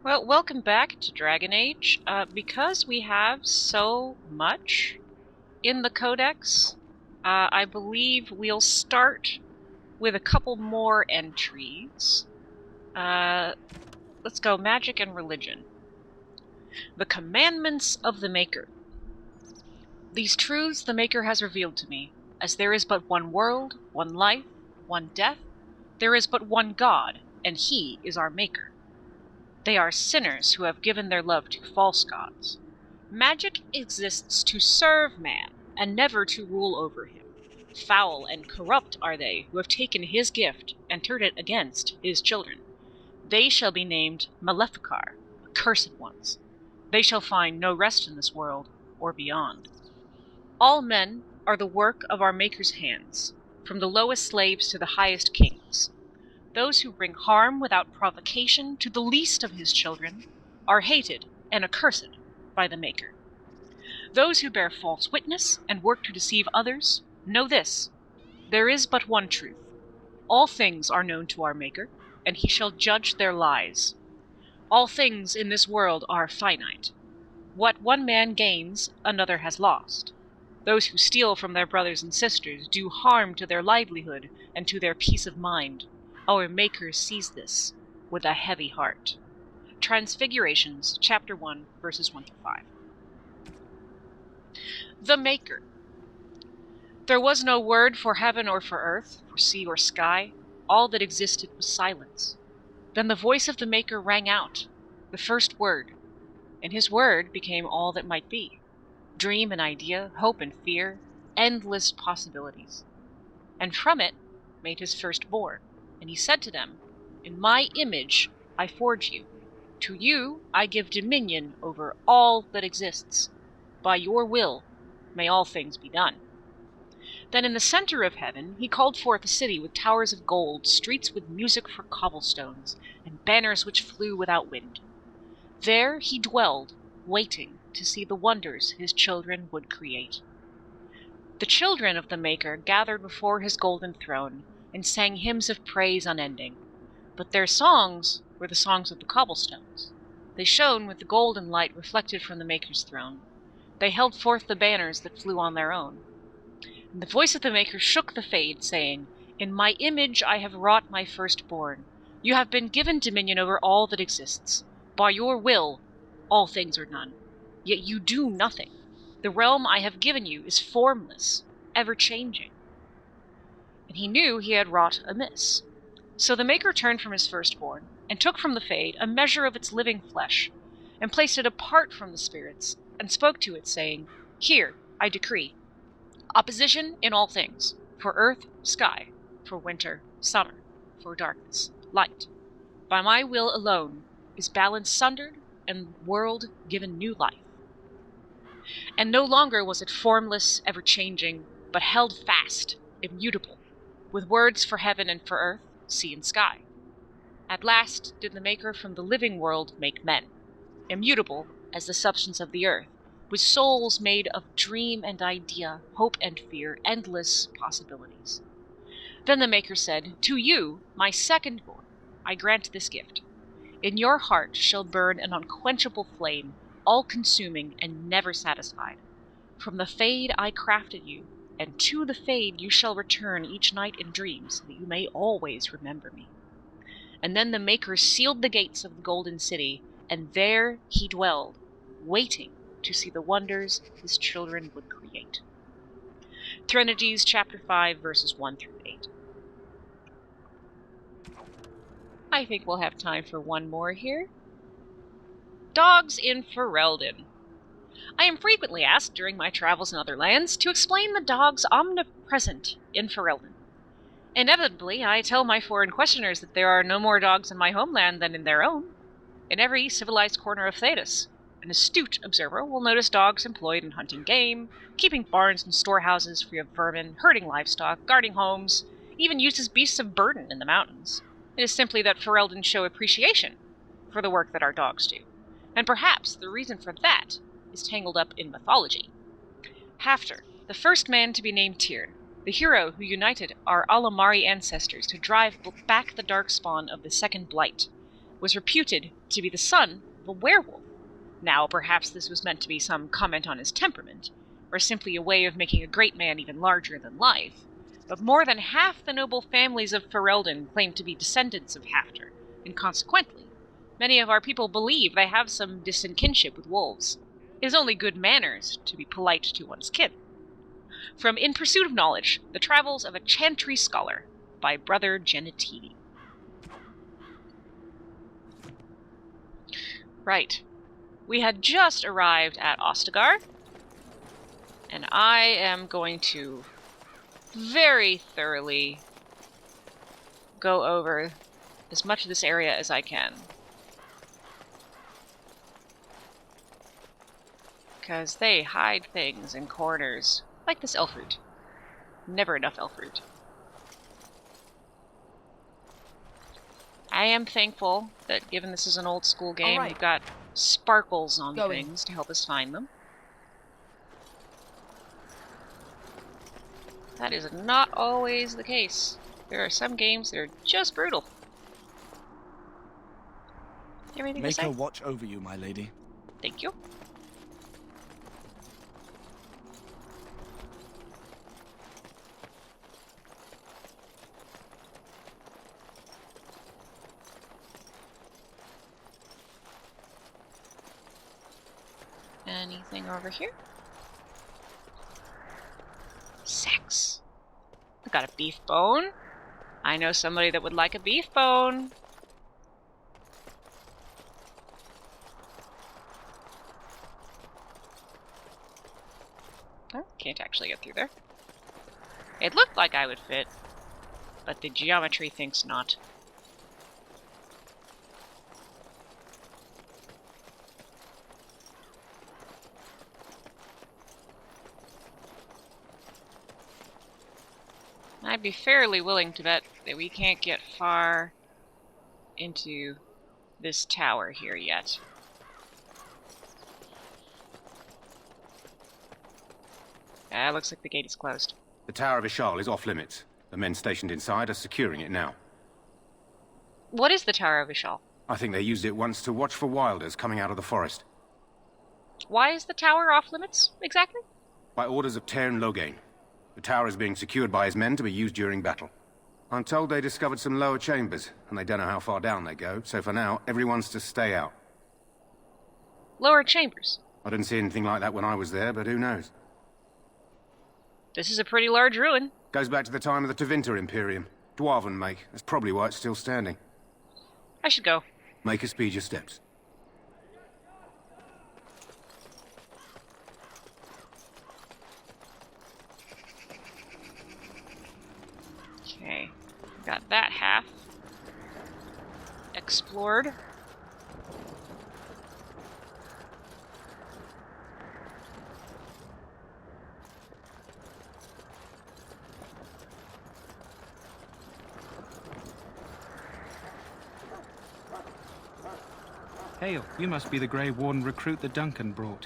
Well, welcome back to Dragon Age. Because we have so much in the Codex, I believe we'll start with a couple more entries. Let's go magic and religion. The Commandments of the Maker. These truths the Maker has revealed to me. As there is but one world, one life, one death, there is but one God, and He is our Maker. They are sinners who have given their love to false gods. Magic exists to serve man, and never to rule over him. Foul and corrupt are they who have taken his gift and turned it against his children. They shall be named Maleficar, accursed ones. They shall find no rest in this world or beyond. All men are the work of our Maker's hands, from the lowest slaves to the highest kings. Those who bring harm without provocation to the least of his children are hated and accursed by the Maker. Those who bear false witness and work to deceive others, know this: there is but one truth. All things are known to our Maker, and he shall judge their lies. All things in this world are finite. What one man gains, another has lost. Those who steal from their brothers and sisters do harm to their livelihood and to their peace of mind. Our Maker sees this with a heavy heart. Transfigurations, chapter 1, verses 1 through 5. The Maker. There was no word for heaven or for earth, for sea or sky. All that existed was silence. Then the voice of the Maker rang out, the first word, and his word became all that might be. Dream and idea, hope and fear, endless possibilities. And from it made his firstborn. And he said to them, in my image I forge you. To you I give dominion over all that exists. By your will may all things be done. Then in the center of heaven he called forth a city with towers of gold, streets with music for cobblestones, and banners which flew without wind. There he dwelled, waiting to see the wonders his children would create. The children of the Maker gathered before his golden throne, and sang hymns of praise unending. But their songs were the songs of the cobblestones. They shone with the golden light reflected from the Maker's throne. They held forth the banners that flew on their own. And the voice of the Maker shook the fade, saying, in my image I have wrought my firstborn. You have been given dominion over all that exists. By your will all things are done. Yet you do nothing. The realm I have given you is formless, ever-changing. And he knew he had wrought amiss. So the Maker turned from his firstborn, and took from the fade a measure of its living flesh, and placed it apart from the spirits, and spoke to it, saying, here I decree opposition in all things, for earth, sky, for winter, summer, for darkness, light. By my will alone is balance sundered, and the world given new life. And no longer was it formless, ever-changing, but held fast, immutable, with words for heaven and for earth, sea and sky. At last did the Maker from the living world make men, immutable as the substance of the earth, with souls made of dream and idea, hope and fear, endless possibilities. Then the Maker said, to you, my second-born, I grant this gift. In your heart shall burn an unquenchable flame, all-consuming and never satisfied. From the fade I crafted you, and to the fade you shall return each night in dreams, that you may always remember me. And then the Maker sealed the gates of the golden city, and there he dwelled, waiting to see the wonders his children would create. Threnodies chapter 5, verses 1 through 8. I think we'll have time for one more here. Dogs in Ferelden. I am frequently asked during my travels in other lands to explain the dogs omnipresent in Ferelden. Inevitably, I tell my foreign questioners that there are no more dogs in my homeland than in their own. In every civilized corner of Thedas, an astute observer will notice dogs employed in hunting game, keeping barns and storehouses free of vermin, herding livestock, guarding homes, even used as beasts of burden in the mountains. It is simply that Ferelden show appreciation for the work that our dogs do. And perhaps the reason for that is tangled up in mythology. Hafter, the first man to be named Tyrn, the hero who united our Alamari ancestors to drive back the darkspawn of the Second Blight, was reputed to be the son of a werewolf. Now, perhaps this was meant to be some comment on his temperament, or simply a way of making a great man even larger than life. But more than half the noble families of Ferelden claim to be descendants of Hafter, and consequently, many of our people believe they have some distant kinship with wolves. It is only good manners to be polite to one's kin. From In Pursuit of Knowledge, The Travels of a Chantry Scholar, by Brother Genitini. Right. We had just arrived at Ostagar, and I am going to very thoroughly go over as much of this area as I can. Because they hide things in corners, like this elf root. Never enough elf root. I am thankful that, given this is an old school game, we've got sparkles on things to help us find them. That is not always the case. There are some games that are just brutal. Everything Make her watch over you, my lady. Thank you. Anything over here? Sex. I got a beef bone. I know somebody that would like a beef bone. Oh, can't actually get through there. It looked like I would fit, but the geometry thinks not. I'd be fairly willing to bet that we can't get far into this tower here yet. Looks like the gate is closed. The Tower of Ishal is off limits. The men stationed inside are securing it now. What is the Tower of Ishal? I think they used it once to watch for wilders coming out of the forest. Why is the tower off limits, exactly? By orders of Tairn Loghain. The tower is being secured by his men to be used during battle. I'm told they discovered some lower chambers, and they don't know how far down they go, so for now, everyone's to stay out. Lower chambers? I didn't see anything like that when I was there, but who knows? This is a pretty large ruin. Goes back to the time of the Tevinter Imperium. Dwarven make. That's probably why it's still standing. I should go. Make her speed your steps. Okay, got that half explored. Hail, you must be the Grey Warden recruit that Duncan brought.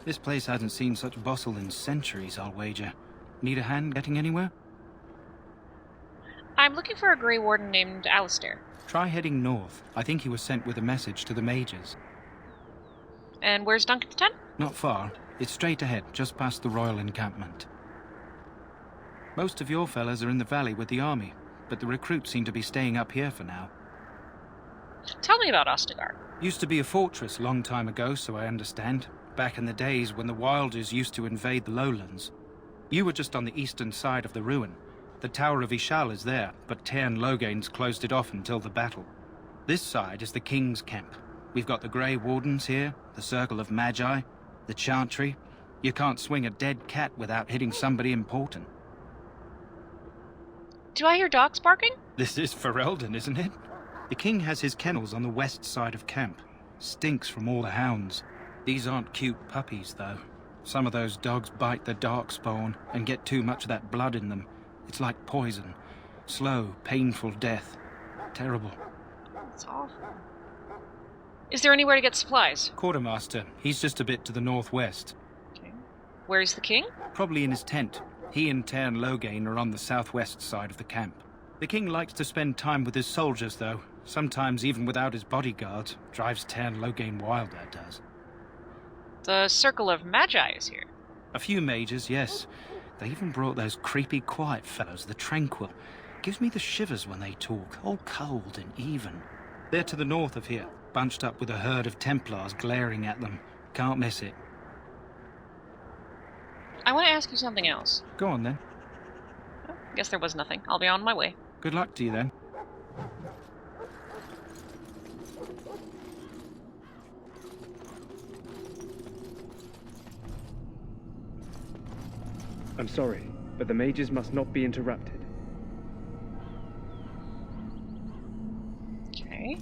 This place hasn't seen such bustle in centuries, I'll wager. Need a hand getting anywhere? I'm looking for a Grey Warden named Alistair. Try heading north. I think he was sent with a message to the mages. And where's Duncan's tent? Not far. It's straight ahead, just past the royal encampment. Most of your fellas are in the valley with the army, but the recruits seem to be staying up here for now. Tell me about Ostagar. Used to be a fortress long time ago, so I understand. Back in the days when the Wilders used to invade the lowlands. You were just on the eastern side of the ruin. The Tower of Ishal is there, but Tairn Loghain's closed it off until the battle. This side is the King's camp. We've got the Grey Wardens here, the Circle of Magi, the Chantry. You can't swing a dead cat without hitting somebody important. Do I hear dogs barking? This is Ferelden, isn't it? The King has his kennels on the west side of camp. Stinks from all the hounds. These aren't cute puppies, though. Some of those dogs bite the darkspawn and get too much of that blood in them. It's like poison. Slow, painful death. Terrible. That's awful. Is there anywhere to get supplies? Quartermaster. He's just a bit to the northwest. Okay. Where's the King? Probably in his tent. He and Tairn Loghain are on the southwest side of the camp. The King likes to spend time with his soldiers, though. Sometimes even without his bodyguard. Drives Tern Loghain wild, that does. The Circle of Magi is here. A few mages, yes. They even brought those creepy quiet fellows, the Tranquil. Gives me the shivers when they talk, all cold and even. They're to the north of here, bunched up with a herd of Templars glaring at them. Can't miss it. I want to ask you something else. Go on then. Oh, guess there was nothing. I'll be on my way. Good luck to you then. I'm sorry, but the mages must not be interrupted. Okay.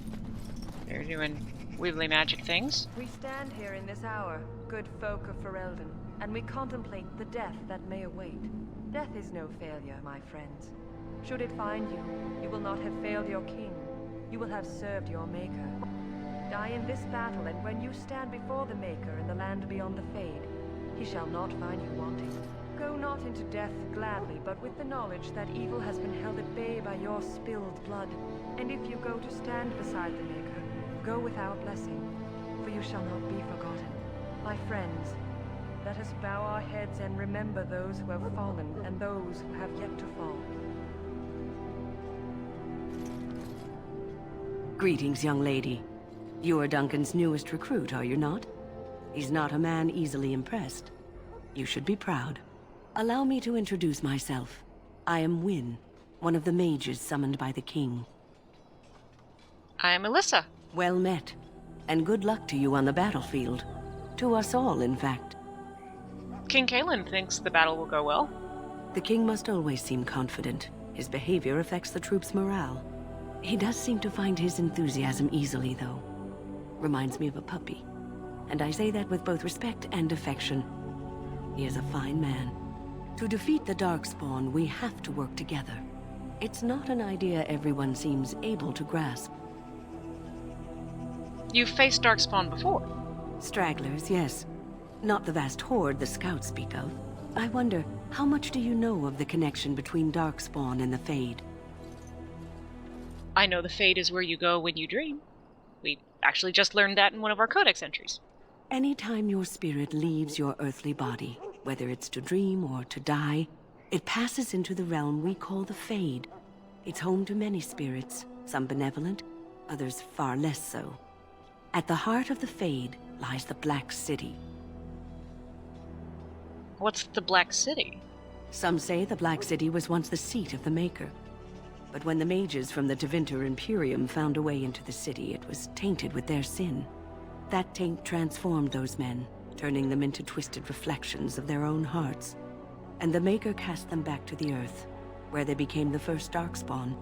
They're doing wibbly magic things. We stand here in this hour, good folk of Ferelden, and we contemplate the death that may await. Death is no failure, my friends. Should it find you, you will not have failed your king. You will have served your maker. Die in this battle, and when you stand before the Maker in the land beyond the Fade, he shall not find you wanting. Go not into death gladly, but with the knowledge that evil has been held at bay by your spilled blood. And if you go to stand beside the Maker, go without blessing, for you shall not be forgotten. My friends, let us bow our heads and remember those who have fallen and those who have yet to fall. Greetings, young lady. You are Duncan's newest recruit, are you not? He's not a man easily impressed. You should be proud. Allow me to introduce myself. I am Wynne, one of the mages summoned by the king. I'm Alyssa. Well met, and good luck to you on the battlefield. To us all, in fact. King Kalen thinks the battle will go well. The king must always seem confident. His behavior affects the troops' morale. He does seem to find his enthusiasm easily, though. Reminds me of a puppy. And I say that with both respect and affection. He is a fine man. To defeat the Darkspawn, we have to work together. It's not an idea everyone seems able to grasp. You've faced Darkspawn before. Stragglers, yes. Not the vast horde the scouts speak of. I wonder, how much do you know of the connection between Darkspawn and the Fade? I know the Fade is where you go when you dream. We actually just learned that in one of our Codex entries. Anytime your spirit leaves your earthly body, whether it's to dream or to die, it passes into the realm we call the Fade. It's home to many spirits, some benevolent, others far less so. At the heart of the Fade lies the Black City. What's the Black City? Some say the Black City was once the seat of the Maker. But when the mages from the Tevinter Imperium found a way into the city, it was tainted with their sin. That taint transformed those men, turning them into twisted reflections of their own hearts. And the Maker cast them back to the Earth, where they became the first Darkspawn.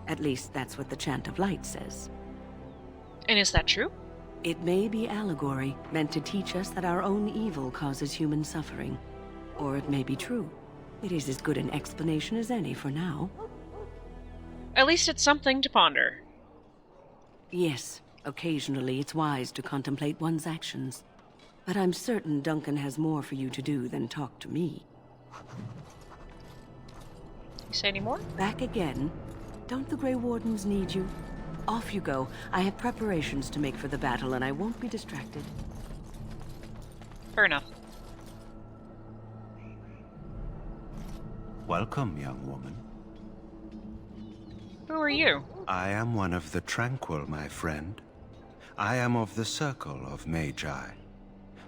At least that's what the Chant of Light says. And is that true? It may be allegory, meant to teach us that our own evil causes human suffering. Or it may be true. It is as good an explanation as any for now. At least it's something to ponder. Yes, occasionally it's wise to contemplate one's actions. But I'm certain Duncan has more for you to do than talk to me. You say any more? Back again? Don't the Grey Wardens need you? Off you go. I have preparations to make for the battle, and I won't be distracted. Fair enough. Welcome, young woman. Who are you? I am one of the Tranquil, my friend. I am of the Circle of Magi.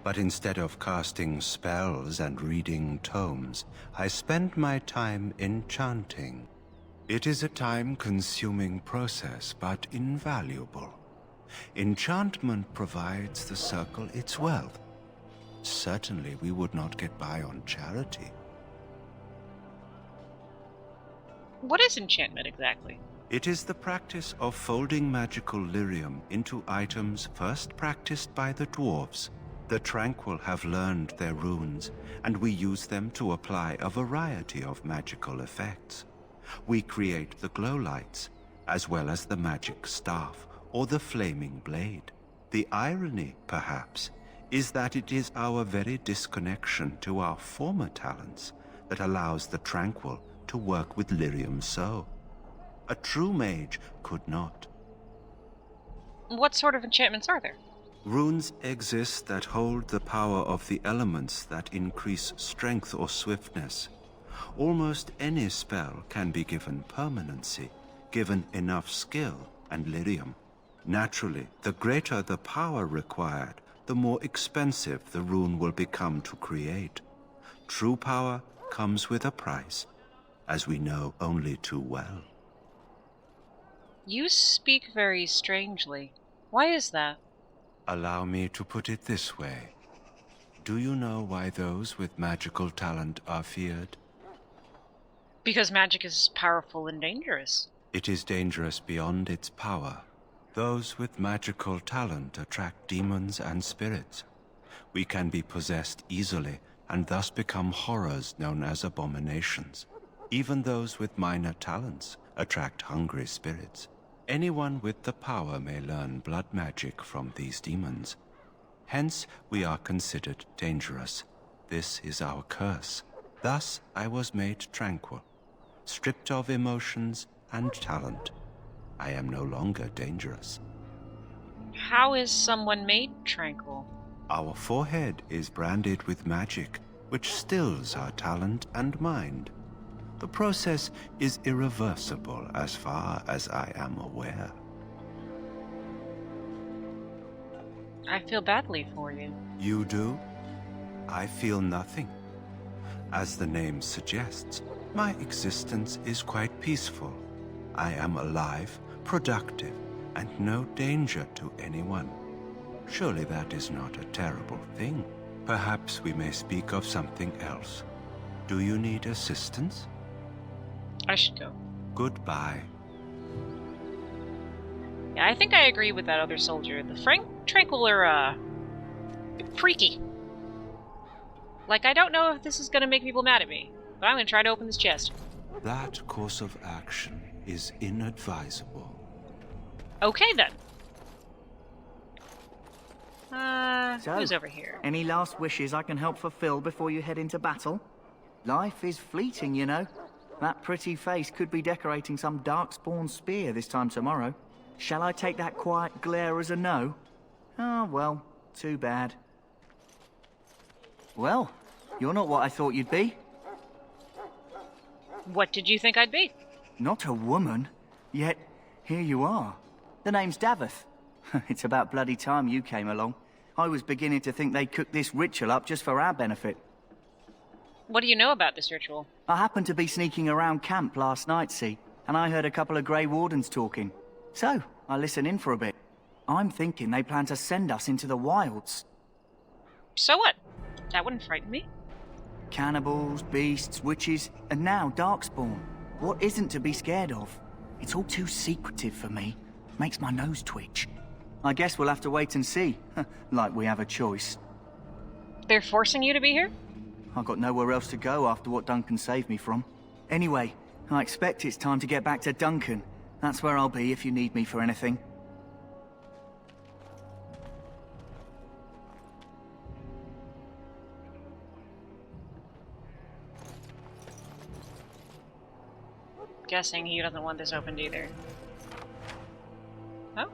But instead of casting spells and reading tomes, I spend my time enchanting. It is a time-consuming process, but invaluable. Enchantment provides the Circle its wealth. Certainly we would not get by on charity. What is enchantment exactly? It is the practice of folding magical lyrium into items first practiced by the dwarves. The Tranquil have learned their runes, and we use them to apply a variety of magical effects. We create the glow lights, as well as the magic staff or the flaming blade. The irony, perhaps, is that it is our very disconnection to our former talents that allows the Tranquil to work with lyrium so. A true mage could not. What sort of enchantments are there? Runes exist that hold the power of the elements that increase strength or swiftness. Almost any spell can be given permanency, given enough skill and lyrium. Naturally, the greater the power required, the more expensive the rune will become to create. True power comes with a price, as we know only too well. You speak very strangely. Why is that? Allow me to put it this way. Do you know why those with magical talent are feared? Because magic is powerful and dangerous. It is dangerous beyond its power. Those with magical talent attract demons and spirits. We can be possessed easily, and thus become horrors known as abominations. Even those with minor talents attract hungry spirits. Anyone with the power may learn blood magic from these demons. Hence, we are considered dangerous. This is our curse. Thus, I was made tranquil, stripped of emotions and talent. I am no longer dangerous. How is someone made tranquil? Our forehead is branded with magic, which stills our talent and mind. The process is irreversible as far as I am aware. I feel badly for you. You do? I feel nothing. As the name suggests, my existence is quite peaceful. I am alive, productive, and no danger to anyone. Surely that is not a terrible thing. Perhaps we may speak of something else. Do you need assistance? I should go. Goodbye. Yeah, I think I agree with that other soldier. The Tranquil are, freaky. Like, I don't know if this is gonna make people mad at me, but I'm gonna try to open this chest. That course of action is inadvisable. Okay, then. So, who's over here? Any last wishes I can help fulfill before you head into battle? Life is fleeting, you know. That pretty face could be decorating some darkspawn spear this time tomorrow. Shall I take that quiet glare as a no? Oh, well, too bad. Well, you're not what I thought you'd be. What did you think I'd be? Not a woman, yet here you are. The name's Davith. It's about bloody time you came along. I was beginning to think they cooked this ritual up just for our benefit. What do you know about this ritual? I happened to be sneaking around camp last night, see, and I heard a couple of Grey Wardens talking. So, I listened in for a bit. I'm thinking they plan to send us into the wilds. So what? That wouldn't frighten me. Cannibals, beasts, witches, and now darkspawn. What isn't to be scared of? It's all too secretive for me. Makes my nose twitch. I guess we'll have to wait and see. Like we have a choice. They're forcing you to be here? I've got nowhere else to go after what Duncan saved me from. Anyway, I expect it's time to get back to Duncan. That's where I'll be if you need me for anything. Guessing he doesn't want this opened either. Oh?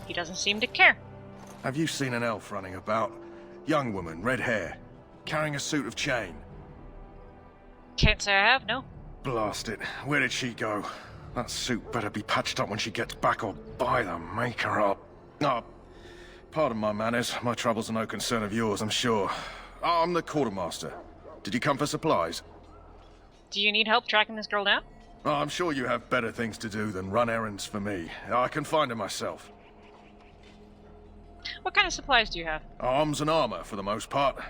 He doesn't seem to care. Have you seen an elf running about? Young woman, red hair, carrying a suit of chain. Can't say I have, no. Blast it. Where did she go? That suit better be patched up when she gets back, or by the maker up. No, pardon my manners. My troubles are no concern of yours, I'm sure. I'm the quartermaster. Did you come for supplies? Do you need help tracking this girl down? Oh, I'm sure you have better things to do than run errands for me. I can find her myself. What kind of supplies do you have? Arms and armor, for the most part.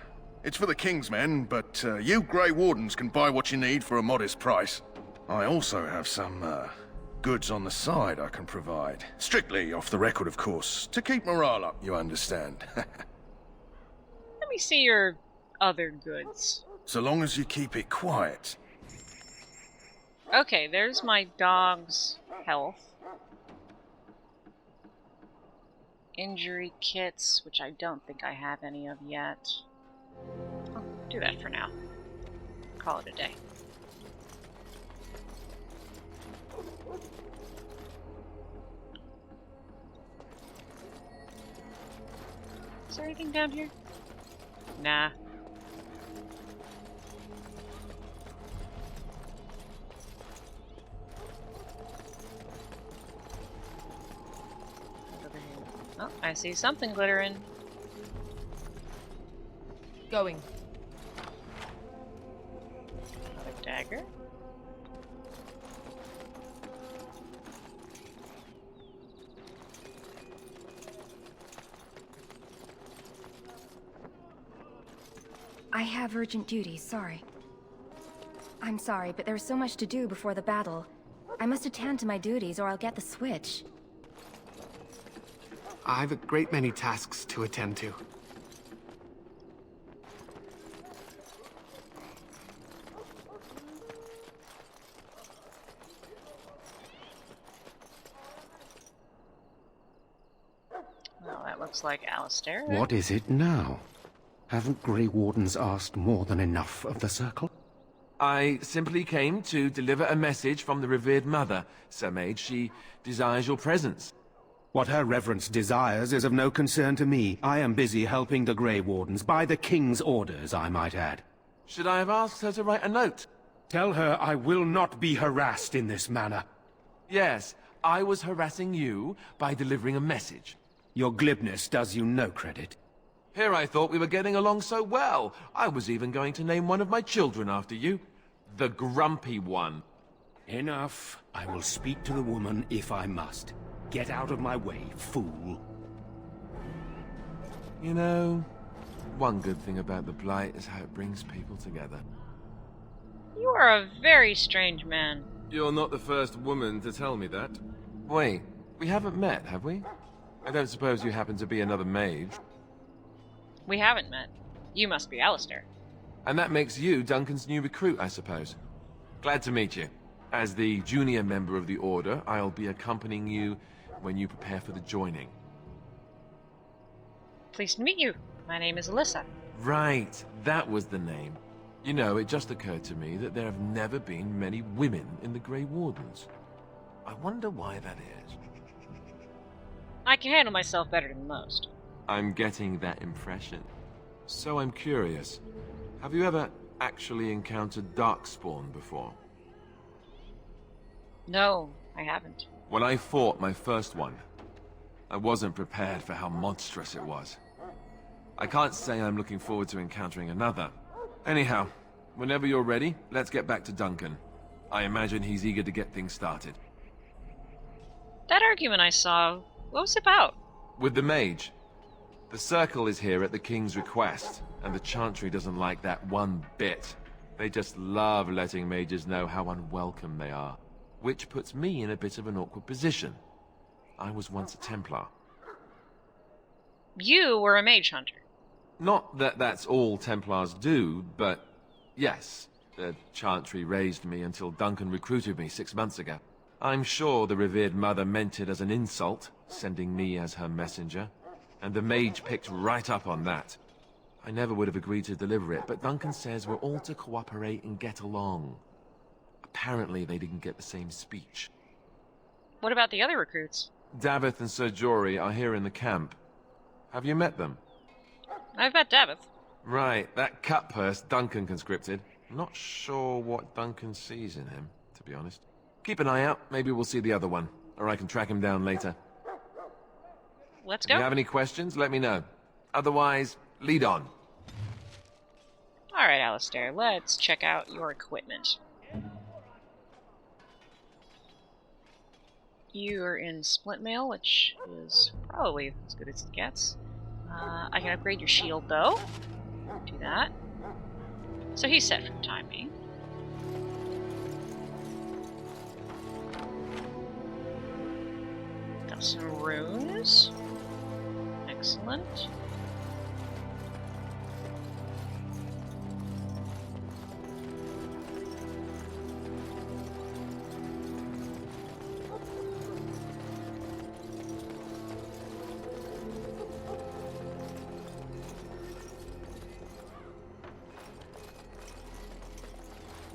It's for the King's men, but you Grey Wardens can buy what you need for a modest price. I also have some, goods on the side I can provide. Strictly off the record, of course. To keep morale up, you understand. Let me see your other goods. So long as you keep it quiet. Okay, there's my dog's health. Injury kits, which I don't think I have any of yet. I'll do that for now. Call it a day. Is there anything down here? Nah. Oh, I see something glittering. Going. Another dagger. I have urgent duties, sorry. I'm sorry, but there's so much to do before the battle. I must attend to my duties or I'll get the switch. I've a great many tasks to attend to. Well, that looks like Alistair. What is it now? Haven't Grey Wardens asked more than enough of the Circle? I simply came to deliver a message from the revered mother, Sir Mage. She desires your presence. What her reverence desires is of no concern to me. I am busy helping the Grey Wardens, by the King's orders, I might add. Should I have asked her to write a note? Tell her I will not be harassed in this manner. Yes, I was harassing you by delivering a message. Your glibness does you no credit. Here I thought we were getting along so well. I was even going to name one of my children after you. The Grumpy One. Enough. I will speak to the woman if I must. Get out of my way, fool. You know, one good thing about the Blight is how it brings people together. You are a very strange man. You're not the first woman to tell me that. Wait, we haven't met, have we? I don't suppose you happen to be another mage. We haven't met. You must be Alistair. And that makes you Duncan's new recruit, I suppose. Glad to meet you. As the junior member of the Order, I'll be accompanying you when you prepare for the joining. Pleased to meet you. My name is Alyssa. Right, that was the name. You know, it just occurred to me that there have never been many women in the Grey Wardens. I wonder why that is. I can handle myself better than most. I'm getting that impression. So I'm curious. Have you ever actually encountered Darkspawn before? No, I haven't. When I fought my first one, I wasn't prepared for how monstrous it was. I can't say I'm looking forward to encountering another. Anyhow, whenever you're ready, let's get back to Duncan. I imagine he's eager to get things started. That argument I saw, what was it about? With the mage. The Circle is here at the King's request, and the Chantry doesn't like that one bit. They just love letting mages know how unwelcome they are, which puts me in a bit of an awkward position. I was once a Templar. You were a mage hunter. Not that that's all Templars do, but yes, the Chantry raised me until Duncan recruited me 6 months ago. I'm sure the revered mother meant it as an insult, sending me as her messenger, and the mage picked right up on that. I never would have agreed to deliver it, but Duncan says we're all to cooperate and get along. Apparently they didn't get the same speech. What about the other recruits? Davith and Sir Jory are here in the camp. Have you met them? I've met Davith. Right, that cut-purse Duncan conscripted. Not sure what Duncan sees in him, to be honest. Keep an eye out, maybe we'll see the other one, or I can track him down later. Let's If go. you have any questions, let me know. Otherwise, lead on. Alright, Alistair, let's check out your equipment. You're in splint mail, which is probably as good as it gets. I can upgrade your shield, though. Do that. So he's set for the time being. Got some runes. Excellent.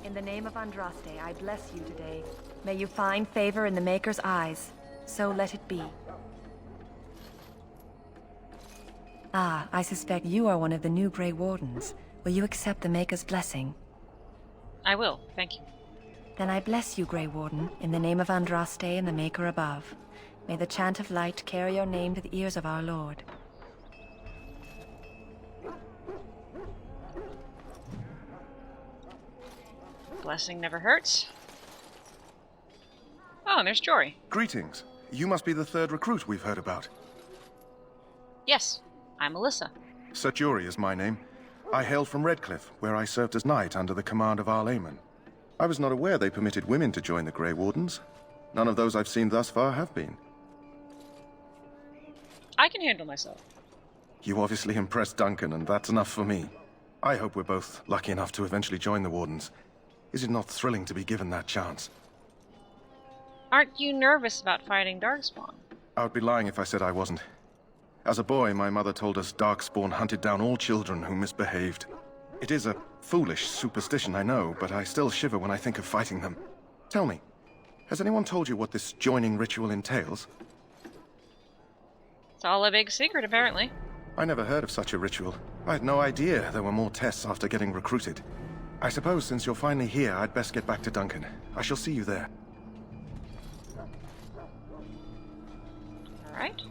In the name of Andraste, I bless you today. May you find favor in the Maker's eyes. So let it be. Ah, I suspect you are one of the new Grey Wardens. Will you accept the Maker's blessing? I will, thank you. Then I bless you, Grey Warden, in the name of Andraste and the Maker above. May the chant of light carry your name to the ears of our Lord. Blessing never hurts. Oh, and there's Jory. Greetings. You must be the third recruit we've heard about. Yes, I'm Alyssa. Sir Jory is my name. I hail from Redcliffe, where I served as knight under the command of Arl Eamon. I was not aware they permitted women to join the Grey Wardens. None of those I've seen thus far have been. I can handle myself. You obviously impressed Duncan, and that's enough for me. I hope we're both lucky enough to eventually join the Wardens. Is it not thrilling to be given that chance? Aren't you nervous about fighting Darkspawn? I would be lying if I said I wasn't. As a boy, my mother told us Darkspawn hunted down all children who misbehaved. It is a foolish superstition, I know, but I still shiver when I think of fighting them. Tell me, has anyone told you what this joining ritual entails? It's all a big secret, apparently. I never heard of such a ritual. I had no idea there were more tests after getting recruited. I suppose since you're finally here, I'd best get back to Duncan. I shall see you there. Alright.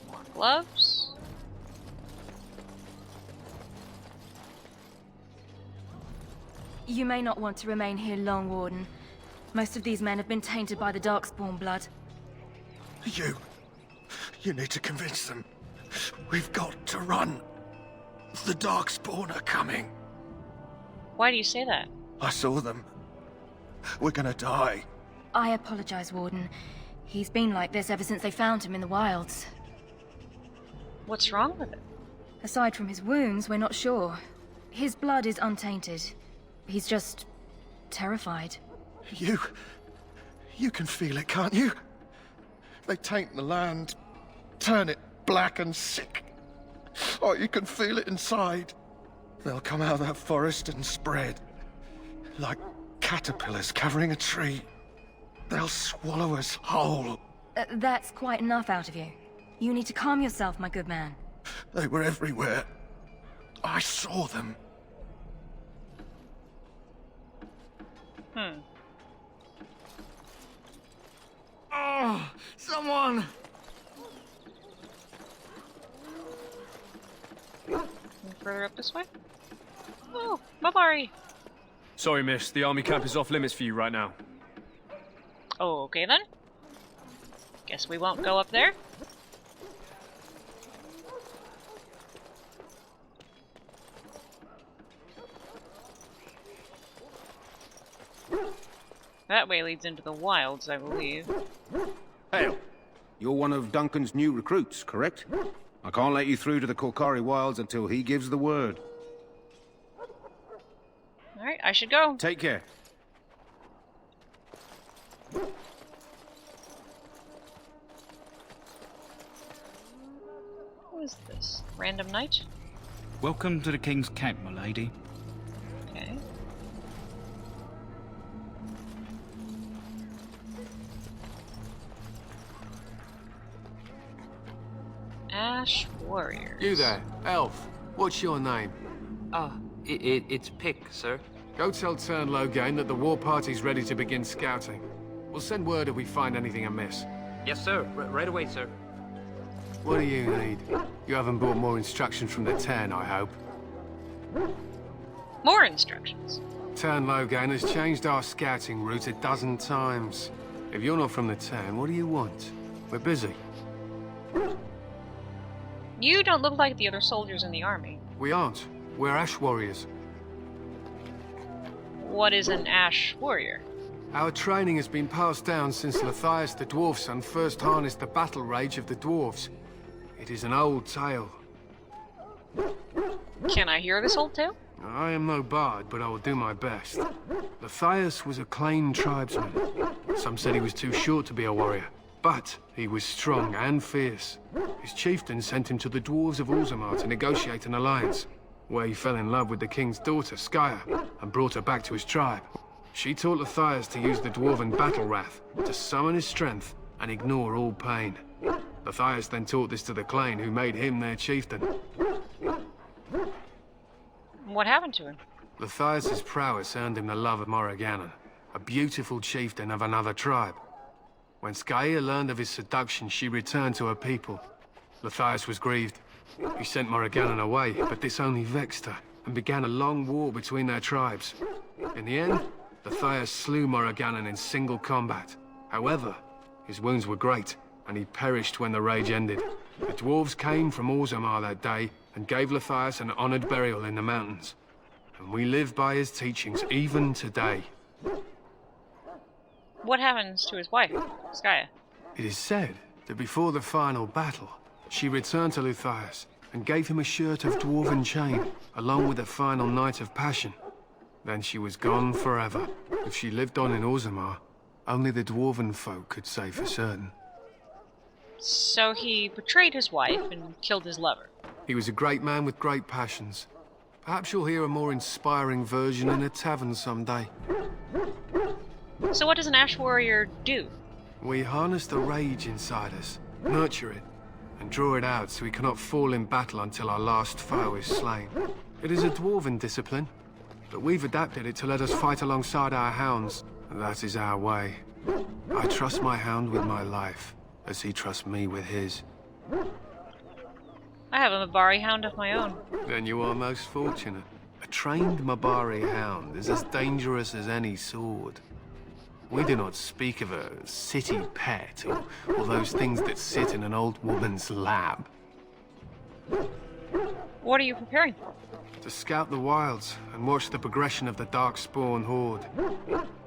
More gloves. You may not want to remain here long, Warden. Most of these men have been tainted by the Darkspawn blood. You need to convince them. We've got to run. The Darkspawn are coming. Why do you say that? I saw them. We're gonna die. I apologize, Warden. He's been like this ever since they found him in the wilds. What's wrong with it? Aside from his wounds, we're not sure. His blood is untainted. He's just terrified. You can feel it, can't you? They taint the land, turn it black and sick. Oh, you can feel it inside. They'll come out of that forest and spread. Like caterpillars covering a tree. They'll swallow us whole. That's quite enough out of you. You need to calm yourself, my good man. They were everywhere. I saw them. Oh, someone! Further up this way? Oh, Mabari! Sorry, miss. The army camp is off limits for you right now. Oh, okay then. Guess we won't go up there. That way leads into the wilds, I believe. Hail! You're one of Duncan's new recruits, correct? I can't let you through to the Korkari wilds until he gives the word. Alright, I should go. Take care. Who is this? Random knight? Welcome to the King's Camp, my lady. Okay. Ash Warriors. You there, elf. What's your name? It's Pick, sir. Go tell Tern Logain that the war party's ready to begin scouting. We'll send word if we find anything amiss. Yes, sir. Right away, sir. What do you need? You haven't brought more instructions from the Tern, I hope. More instructions. Tern Logain has changed our scouting route 12 times. If you're not from the Tern, what do you want? We're busy. You don't look like the other soldiers in the army. We aren't. We're Ash Warriors. What is an Ash Warrior? Our training has been passed down since Lathias the Dwarf Son first harnessed the battle rage of the dwarves. It is an old tale. Can I hear this old tale? I am no bard, but I will do my best. Lathias was a claimed tribesman. Some said he was too short to be a warrior, but he was strong and fierce. His chieftain sent him to the dwarves of Orzammar to negotiate an alliance, where he fell in love with the king's daughter, Skya, and brought her back to his tribe. She taught Matthias to use the Dwarven Battle Wrath to summon his strength and ignore all pain. Matthias then taught this to the Clane, who made him their chieftain. What happened to him? Matthias's prowess earned him the love of Morrigannon, a beautiful chieftain of another tribe. When Skaia learned of his seduction, she returned to her people. Matthias was grieved. He sent Morrigannon away, but this only vexed her, and began a long war between their tribes. In the end, Matthias slew Morrigannon in single combat. However, his wounds were great, and he perished when the rage ended. The dwarves came from Orzammar that day, and gave Matthias an honored burial in the mountains. And we live by his teachings even today. What happens to his wife, Skaia? It is said that before the final battle, she returned to Matthias and gave him a shirt of dwarven chain, along with a final night of passion. Then she was gone forever. If she lived on in Orzammar, only the dwarven folk could say for certain. So he betrayed his wife and killed his lover. He was a great man with great passions. Perhaps you'll hear a more inspiring version in a tavern someday. So what does an Ash Warrior do? We harness the rage inside us, nurture it, and draw it out so we cannot fall in battle until our last foe is slain. It is a dwarven discipline, but we've adapted it to let us fight alongside our hounds. That is our way. I trust my hound with my life, as he trusts me with his. I have a Mabari hound of my own. Then you are most fortunate. A trained Mabari hound is as dangerous as any sword. We do not speak of a city pet, or those things that sit in an old woman's lap. What are you preparing for? To scout the wilds and watch the progression of the Darkspawn horde.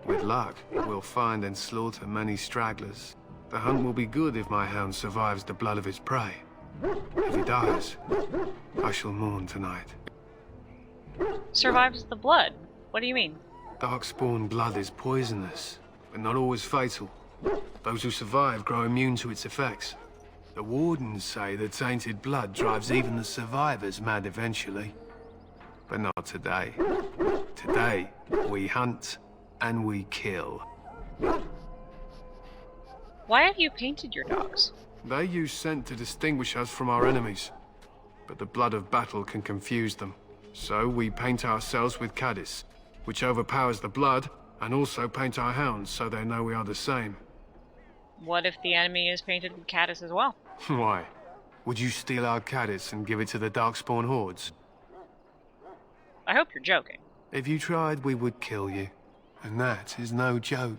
With luck, we'll find and slaughter many stragglers. The hunt will be good if my hound survives the blood of his prey. If he dies, I shall mourn tonight. Survives the blood? What do you mean? Darkspawn blood is poisonous, but not always fatal. Those who survive grow immune to its effects. The wardens say that tainted blood drives even the survivors mad eventually. But not today. Today, we hunt and we kill. Why have you painted your dogs? They use scent to distinguish us from our enemies. But the blood of battle can confuse them. So we paint ourselves with Codex, which overpowers the blood, and also paint our hounds so they know we are the same. What if the enemy is painted with caddis as well? Why? Would you steal our Codex and give it to the Darkspawn hordes? I hope you're joking. If you tried, we would kill you. And that is no joke.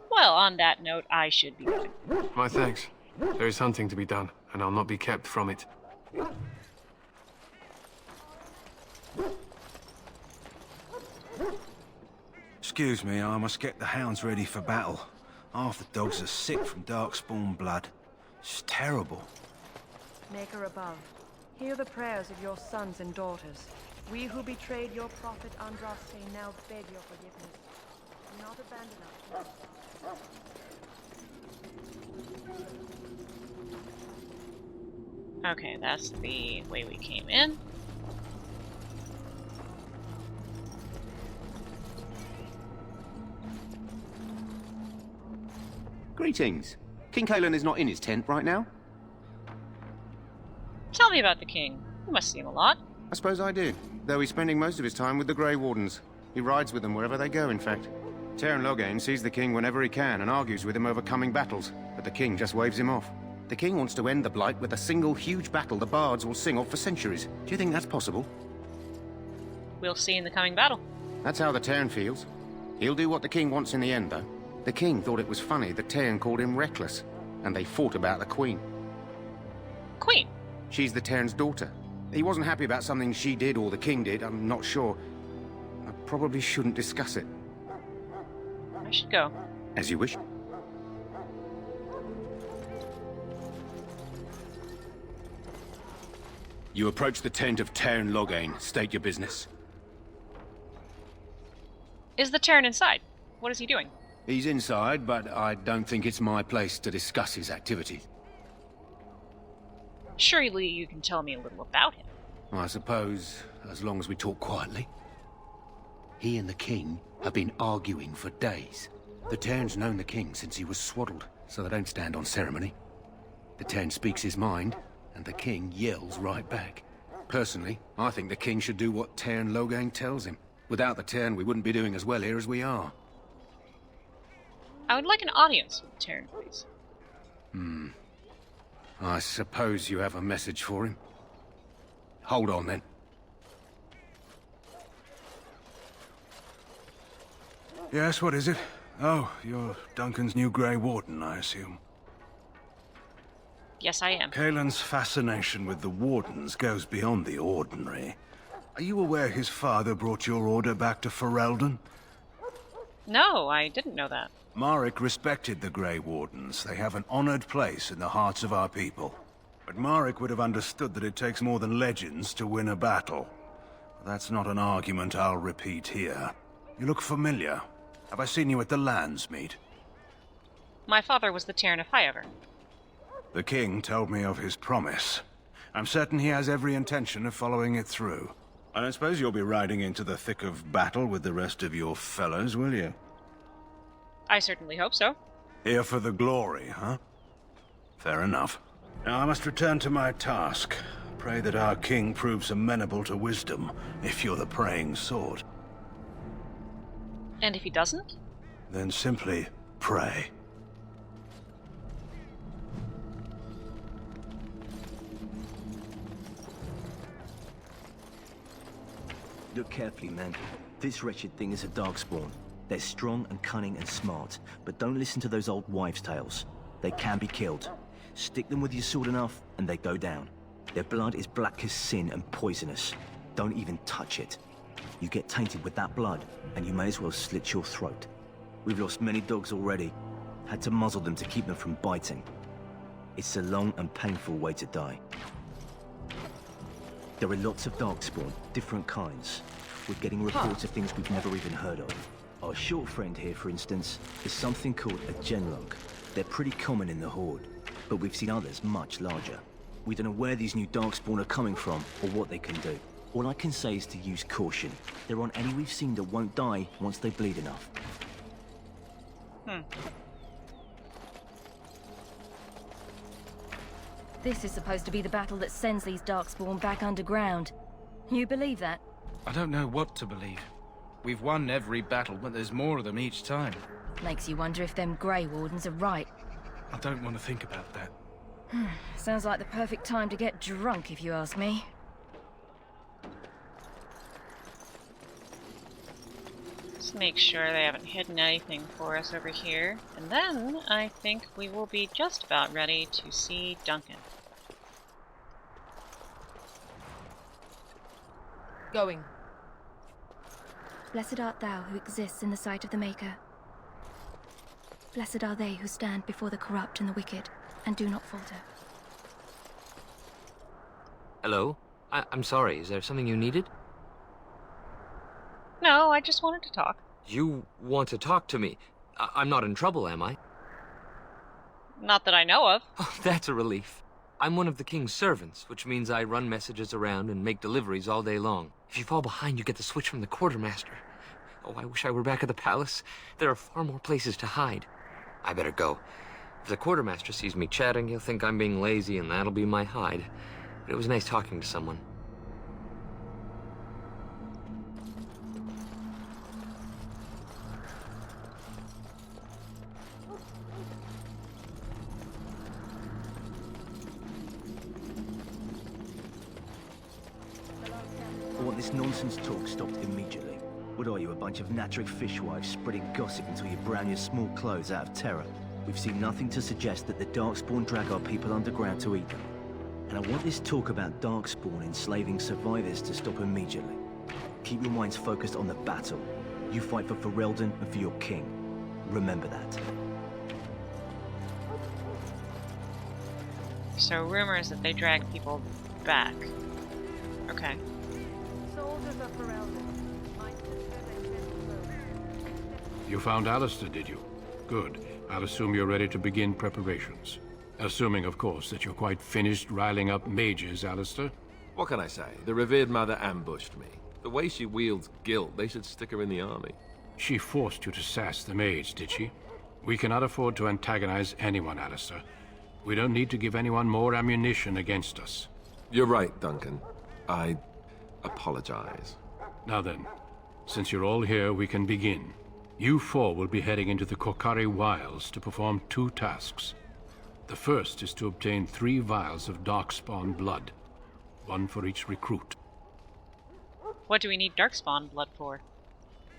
Well, on that note, I should be going. My thanks. There is hunting to be done, and I'll not be kept from it. Excuse me, I must get the hounds ready for battle. Half the dogs are sick from Darkspawn blood. It's terrible. Maker above, hear the prayers of your sons and daughters. We who betrayed your prophet Andraste now beg your forgiveness. Do not abandon us. Okay, that's the way we came in. Greetings. King Kalen is not in his tent right now? Tell me about the king. You must see him a lot. I suppose I do, though he's spending most of his time with the Grey Wardens. He rides with them wherever they go, in fact. Teyrn Loghain sees the king whenever he can and argues with him over coming battles, but the king just waves him off. The king wants to end the Blight with a single huge battle the bards will sing of for centuries. Do you think that's possible? We'll see in the coming battle. That's how the Teyrn feels. He'll do what the king wants in the end, though. The king thought it was funny that Teyrn called him reckless, and they fought about the queen. Queen? She's the Teyrn's daughter. He wasn't happy about something she did or the king did, I'm not sure. I probably shouldn't discuss it. I should go. As you wish. You approach the tent of Teyrn Loghain. State your business. Is the Teyrn inside? What is he doing? He's inside, but I don't think it's my place to discuss his activities. Surely you can tell me a little about him. I suppose, as long as we talk quietly. He and the king have been arguing for days. The Tern's known the king since he was swaddled, so they don't stand on ceremony. The Tern speaks his mind, and the king yells right back. Personally, I think the king should do what Tern Loghain tells him. Without the Tern, we wouldn't be doing as well here as we are. I would like an audience with Terran, please. I suppose you have a message for him. Hold on, then. Yes, what is it? Oh, you're Duncan's new Grey Warden, I assume. Yes, I am. Kaelin's fascination with the Wardens goes beyond the ordinary. Are you aware his father brought your order back to Ferelden? No, I didn't know that. Marek respected the Grey Wardens. They have an honored place in the hearts of our people. But Marek would have understood that it takes more than legends to win a battle. That's not an argument I'll repeat here. You look familiar. Have I seen you at the Landsmeet? My father was the Terran of Highever. The king told me of his promise. I'm certain he has every intention of following it through. I don't suppose you'll be riding into the thick of battle with the rest of your fellows, will you? I certainly hope so. Here for the glory, huh? Fair enough. Now I must return to my task. Pray that our king proves amenable to wisdom, if you're the praying sort. And if he doesn't? Then simply pray. Look carefully, man. This wretched thing is a Darkspawn. They're strong and cunning and smart, but don't listen to those old wives' tales. They can be killed. Stick them with your sword enough, and they go down. Their blood is black as sin and poisonous. Don't even touch it. You get tainted with that blood, and you may as well slit your throat. We've lost many dogs already. Had to muzzle them to keep them from biting. It's a long and painful way to die. There are lots of Darkspawn, different kinds. We're getting reports of things we've never even heard of. Our short friend here, for instance, is something called a Genlog. They're pretty common in the Horde, but we've seen others much larger. We don't know where these new Darkspawn are coming from, or what they can do. All I can say is to use caution. There aren't any we've seen that won't die once they bleed enough. This is supposed to be the battle that sends these Darkspawn back underground. You believe that? I don't know what to believe. We've won every battle, but there's more of them each time. Makes you wonder if them Grey Wardens are right. I don't want to think about that. Sounds like the perfect time to get drunk, if you ask me. Let's make sure they haven't hidden anything for us over here. And then I think we will be just about ready to see Duncan. Going. Blessed art thou who exists in the sight of the Maker. Blessed are they who stand before the corrupt and the wicked, and do not falter. Hello? I'm sorry, is there something you needed? No, I just wanted to talk. You want to talk to me? I'm not in trouble, am I? Not that I know of. Oh, that's a relief. I'm one of the king's servants, which means I run messages around and make deliveries all day long. If you fall behind, you get the switch from the quartermaster. Oh, I wish I were back at the palace. There are far more places to hide. I better go. If the quartermaster sees me chatting, he'll think I'm being lazy, and that'll be my hide. But it was nice talking to someone. I want this nonsense talk stopped immediately. What are you, a bunch of Natric fishwives spreading gossip until you brown your small clothes out of terror? We've seen nothing to suggest that the Darkspawn drag our people underground to eat them. And I want this talk about Darkspawn enslaving survivors to stop immediately. Keep your minds focused on the battle. You fight for Ferelden and for your king. Remember that. So rumors that they drag people back. Okay. Soldiers of Ferelden. You found Alistair, did you? Good. I'll assume you're ready to begin preparations. Assuming, of course, that you're quite finished riling up mages, Alistair. What can I say? The revered mother ambushed me. The way she wields guilt, they should stick her in the army. She forced you to sass the mage, did she? We cannot afford to antagonize anyone, Alistair. We don't need to give anyone more ammunition against us. You're right, Duncan. I apologize. Now then, since you're all here, we can begin. You four will be heading into the Korcari Wilds to perform 2 tasks. The first is to obtain 3 vials of Darkspawn blood, 1 for each recruit. What do we need Darkspawn blood for?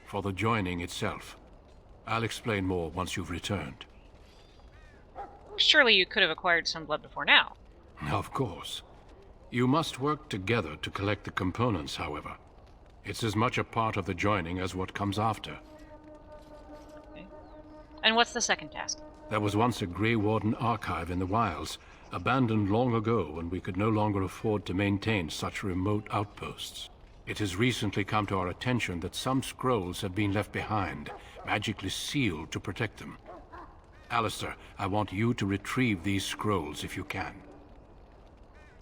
For the joining itself. I'll explain more once you've returned. Surely you could have acquired some blood before now. Of course. You must work together to collect the components, however. It's as much a part of the joining as what comes after. Okay. And what's the second task? There was once a Grey Warden archive in the wilds, abandoned long ago when we could no longer afford to maintain such remote outposts. It has recently come to our attention that some scrolls have been left behind, magically sealed to protect them. Alistair, I want you to retrieve these scrolls if you can.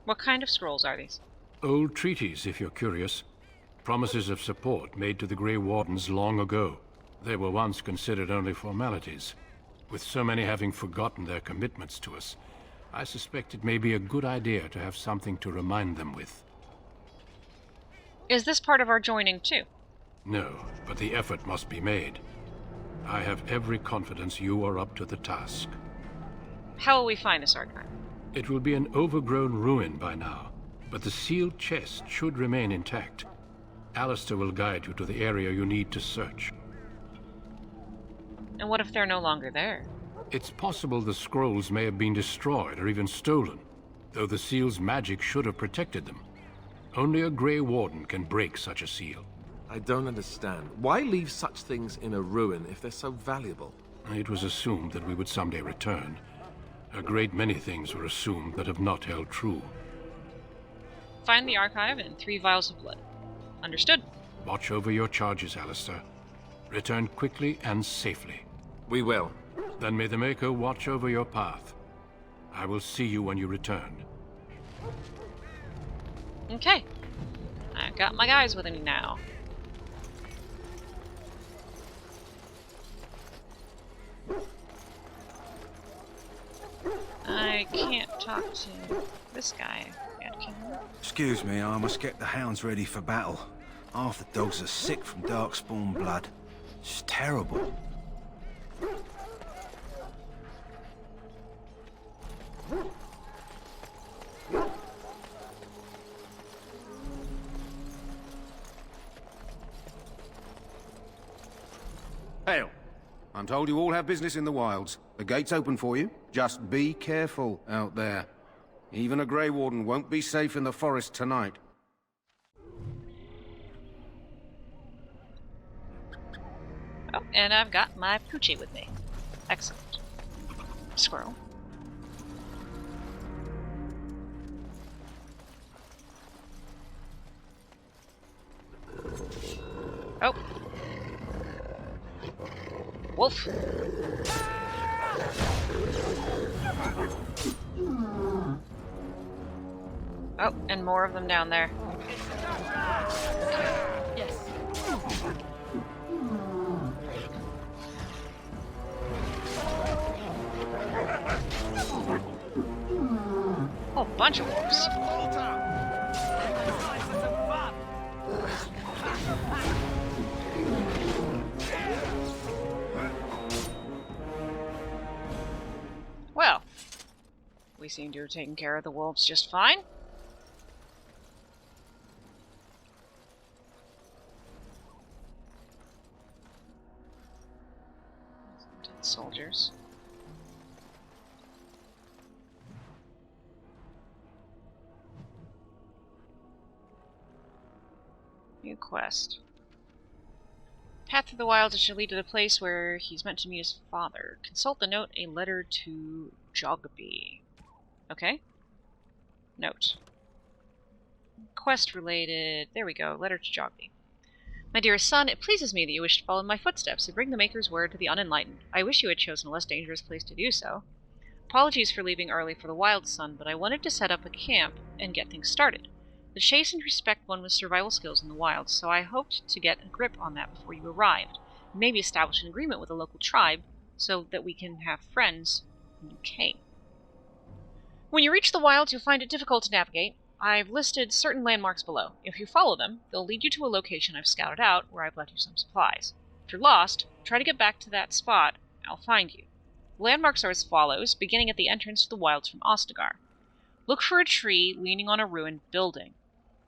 What kind of scrolls are these? Old treaties, if you're curious. Promises of support made to the Grey Wardens long ago. They were once considered only formalities. With so many having forgotten their commitments to us, I suspect it may be a good idea to have something to remind them with. Is this part of our joining, too? No, but the effort must be made. I have every confidence you are up to the task. How will we find this archive? It will be an overgrown ruin by now, but the sealed chest should remain intact. Alistair will guide you to the area you need to search. And what if they're no longer there? It's possible the scrolls may have been destroyed or even stolen, though the seal's magic should have protected them. Only a Grey Warden can break such a seal. I don't understand. Why leave such things in a ruin if they're so valuable? It was assumed that we would someday return. A great many things were assumed that have not held true. Find the archive and 3 vials of blood. Understood. Watch over your charges, Alistair. Return quickly and safely. We will. Then may the Maker watch over your path. I will see you when you return. Okay. I've got my guys with me now. I can't talk to this guy yet, can I? Excuse me, I must get the hounds ready for battle. Half the dogs are sick from Darkspawn blood. It's terrible. Hail. I'm told you all have business in the wilds. The gate's open for you. Just be careful out there. Even a Grey Warden won't be safe in the forest tonight. Oh, and I've got my Poochie with me. Excellent. Squirrel. Oh. Wolf. Oh, and more of them down there. Yes. Oh, bunch of wolves. Well, we seem to have taken care of the wolves just fine. Dead soldiers. New quest. Path through the wilds shall lead to the place where he's meant to meet his father. Consult the note, a letter to Jogby. Okay. Note. Quest related. There we go. Letter to Jogby. My dearest son, it pleases me that you wish to follow in my footsteps and bring the Maker's word to the unenlightened. I wish you had chosen a less dangerous place to do so. Apologies for leaving early for the wild, son, but I wanted to set up a camp and get things started. The chase and respect one with survival skills in the wild, so I hoped to get a grip on that before you arrived. Maybe establish an agreement with a local tribe so that we can have friends when you came. When you reach the wilds, you'll find it difficult to navigate. I've listed certain landmarks below. If you follow them, they'll lead you to a location I've scouted out where I've left you some supplies. If you're lost, try to get back to that spot, and I'll find you. The landmarks are as follows, beginning at the entrance to the wilds from Ostagar. Look for a tree leaning on a ruined building.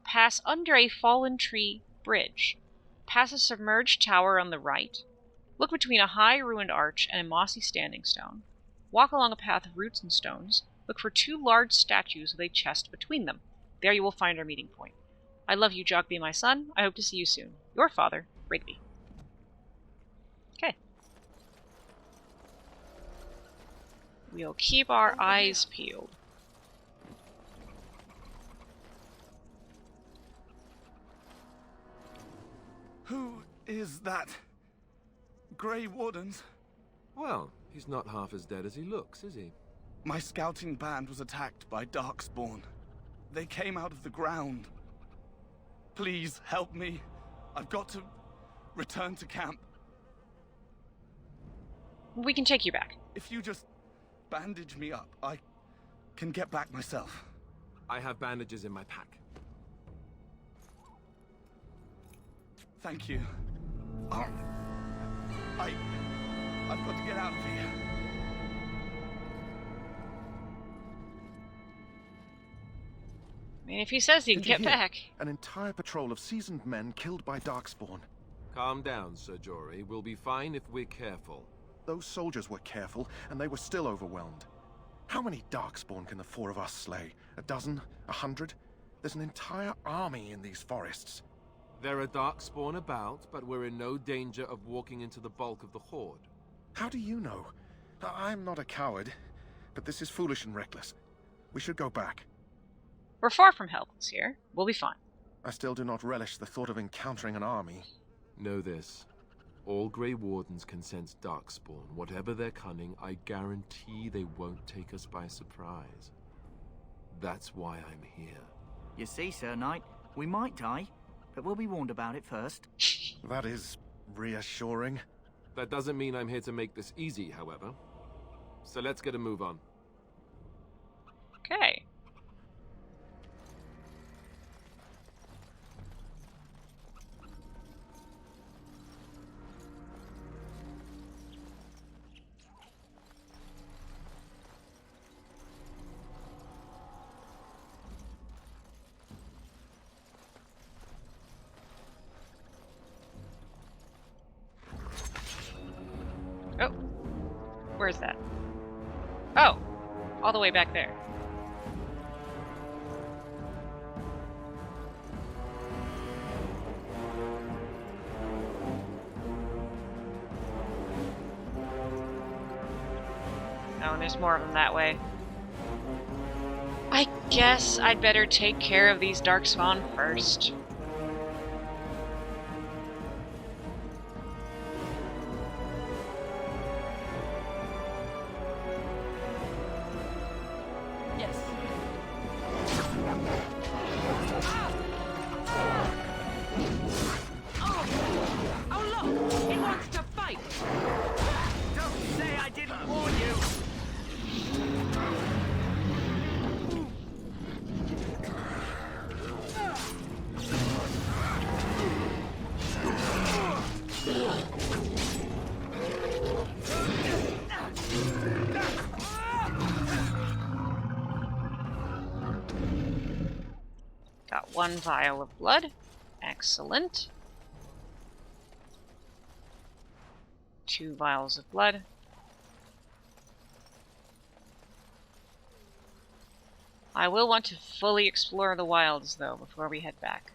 Pass under a fallen tree bridge. Pass a submerged tower on the right. Look between a high ruined arch and a mossy standing stone. Walk along a path of roots and stones. Look for 2 large statues with a chest between them. There you will find our meeting point. I love you, Jogby, my son. I hope to see you soon. Your father, Rigby. Okay. We'll keep our eyes peeled. Who is that? Grey Wardens? Well, he's not half as dead as he looks, is he? My scouting band was attacked by Darkspawn. They came out of the ground. Please help me. I've got to return to camp. We can take you back. If you just bandage me up, I can get back myself. I have bandages in my pack. Thank you. I've got to get out of here. I mean, if he says he can get back. An entire patrol of seasoned men killed by Darkspawn. Calm down, Sir Jory. We'll be fine if we're careful. Those soldiers were careful, and they were still overwhelmed. How many Darkspawn can the 4 of us slay? 12? 100? There's an entire army in these forests. There are Darkspawn about, but we're in no danger of walking into the bulk of the Horde. How do you know? I'm not a coward, but this is foolish and reckless. We should go back. We're far from helpless here. We'll be fine. I still do not relish the thought of encountering an army. Know this. All Grey Wardens can sense Darkspawn. Whatever their cunning, I guarantee they won't take us by surprise. That's why I'm here. You see, Sir Knight, we might die, but we'll be warned about it first. That is reassuring. That doesn't mean I'm here to make this easy, however. So let's get a move on. Okay. Oh. Where's that? Oh. All the way back there. Oh, and there's more of them that way. I guess I'd better take care of these Darkspawn first. Got 1 vial of blood. Excellent. 2 vials of blood. I will want to fully explore the wilds, though, before we head back.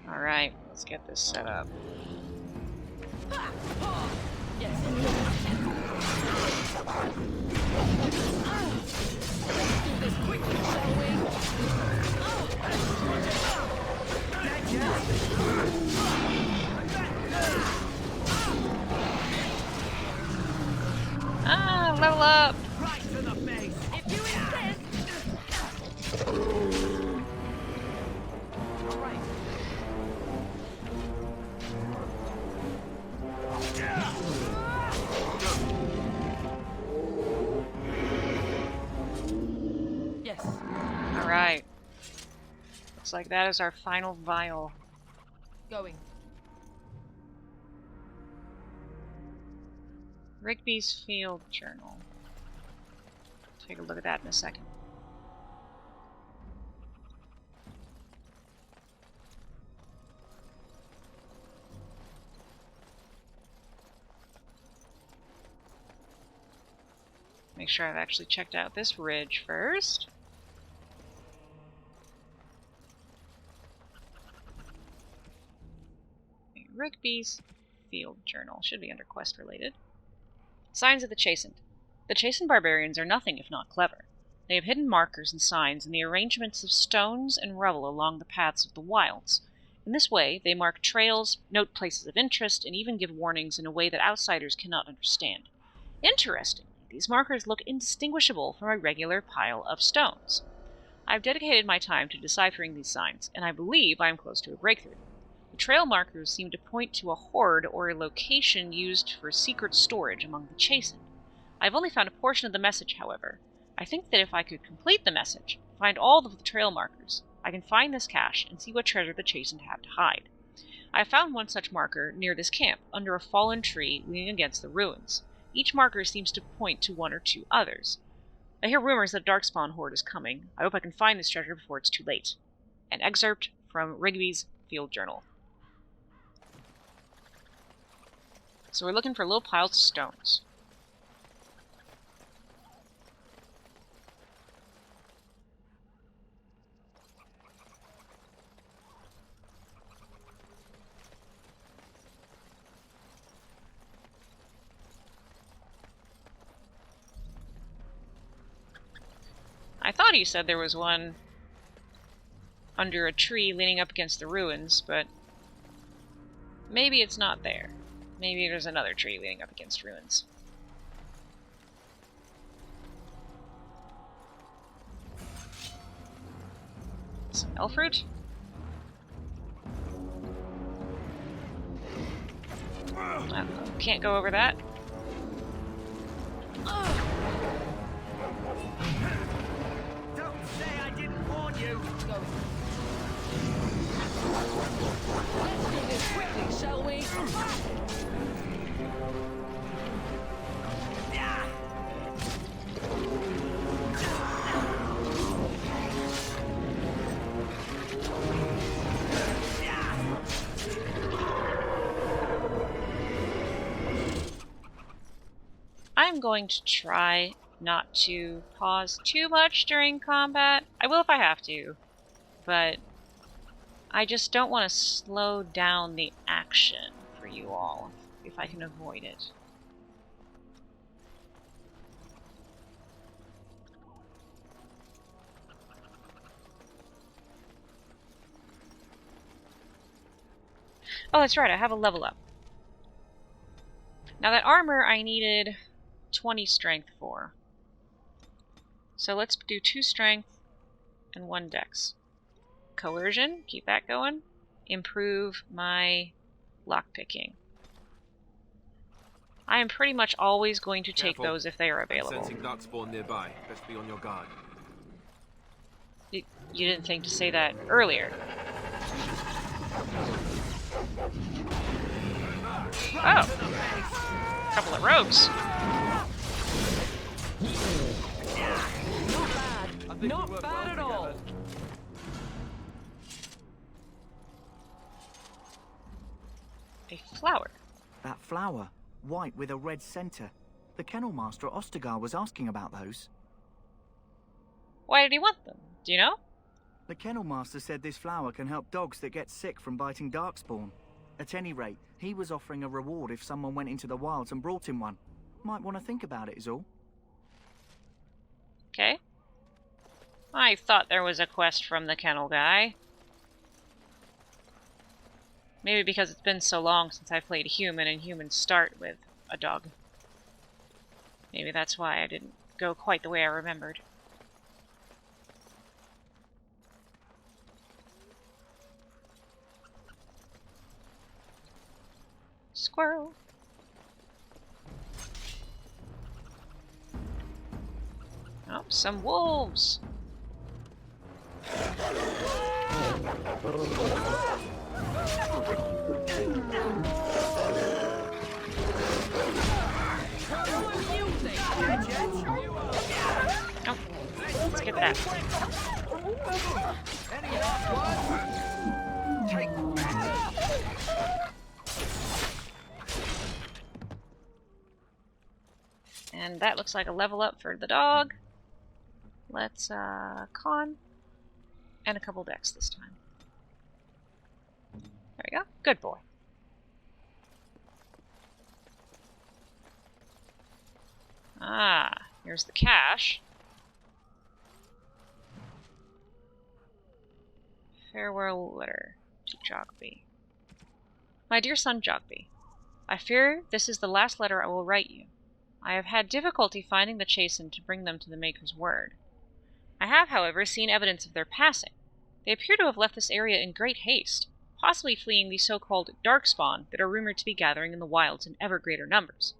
Alright, let's get this set up. Ah, level up! Right to the face. If you insist. All right. Yes. Alright. Looks like that is our final vial. Going. Rigby's Field Journal. Take a look at that in a second. Make sure I've actually checked out this ridge first. Rigby's Field Journal. Should be under quest related. Signs of the Chastened. The Chastened barbarians are nothing if not clever. They have hidden markers and signs in the arrangements of stones and rubble along the paths of the wilds. In this way, they mark trails, note places of interest, and even give warnings in a way that outsiders cannot understand. Interestingly, these markers look indistinguishable from a regular pile of stones. I've dedicated my time to deciphering these signs, and I believe I am close to a breakthrough. The trail markers seem to point to a hoard or a location used for secret storage among the Chastened. I've only found a portion of the message, however. I think that if I could complete the message, find all of the trail markers, I can find this cache and see what treasure the Chastened have to hide. I have found one such marker near this camp, under a fallen tree leaning against the ruins. Each marker seems to point to one or two others. I hear rumors that a Darkspawn horde is coming. I hope I can find this treasure before it's too late. An excerpt from Rigby's Field Journal. So we're looking for little piles of stones. I thought he said there was one under a tree leaning up against the ruins, but maybe it's not there. Maybe there's another tree leaning up against ruins. Some elf fruit? Can't go over that. Don't say I didn't warn you. Go. Let's do this quickly, shall we? I'm going to try not to pause too much during combat. I will if I have to, but I just don't want to slow down the action for you all if I can avoid it. Oh, that's right, I have a level up. Now that armor I needed 20 strength for. So let's do 2 strength and 1 dex. Coercion, keep that going. Improve my lockpicking. I am pretty much always going to take those if they are available. Sensing Darkspawn nearby. Best be on your guard. You didn't think to say that earlier. Oh! Couple of rogues. Not bad at all. A flower. That flower, white with a red center. The kennel master at Ostagar was asking about those. Why did he want them? Do you know? The kennel master said this flower can help dogs that get sick from biting darkspawn. At any rate, he was offering a reward if someone went into the wilds and brought him one. Might want to think about it is all. Okay. I thought there was a quest from the kennel guy. Maybe because it's been so long since I played human, and humans start with a dog. Maybe that's why I didn't go quite the way I remembered. Squirrel. Oh, some wolves. Oh, let's get that. And that looks like a level up for the dog. Let's con and a couple decks this time. There we go. Good boy. Ah, here's the cache. Farewell letter to Jogby. My dear son Jogby, I fear this is the last letter I will write you. I have had difficulty finding the Chastened to bring them to the Maker's word. I have, however, seen evidence of their passing. They appear to have left this area in great haste, possibly fleeing the so-called Darkspawn that are rumored to be gathering in the wilds in ever greater numbers.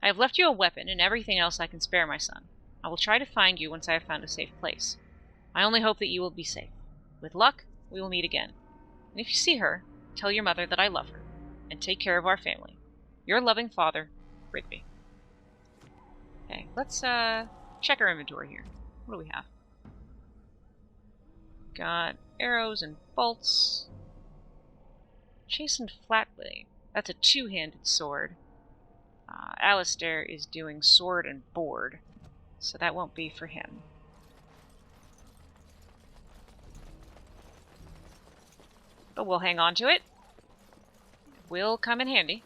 I have left you a weapon and everything else I can spare, my son. I will try to find you once I have found a safe place. I only hope that you will be safe. With luck, we will meet again. And if you see her, tell your mother that I love her, and take care of our family. Your loving father, Rigby. Okay, let's check our inventory here. What do we have? Got arrows and bolts. Chastened Flatblade. That's a two-handed sword. Alistair is doing sword and board, so that won't be for him. But we'll hang on to it. It will come in handy.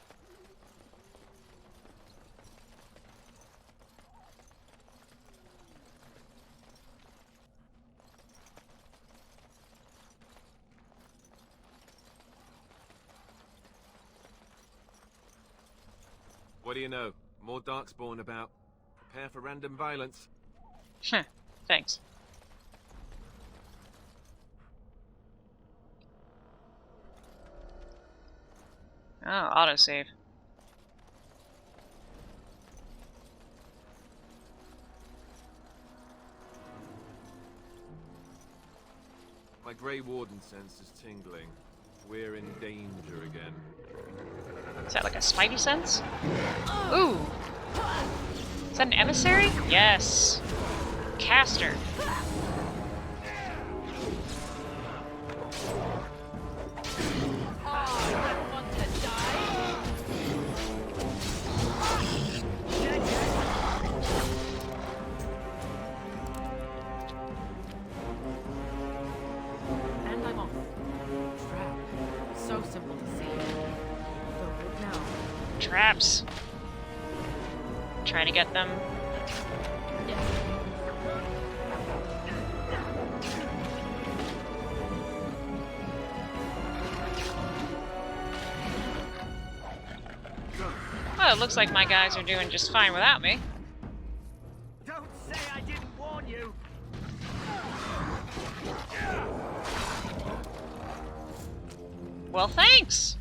What do you know? More Darkspawn about. Prepare for random violence. Thanks. Oh, autosave. My Grey Warden sense is tingling. We're in danger again. Is that like a spidey sense? Ooh! Is that an emissary? Yes! Caster. And I'm off. Trap. So simple to see. Don't look now. Traps. Trying to get them. Well, it looks like my guys are doing just fine without me. Don't say I didn't warn you. Well, thanks!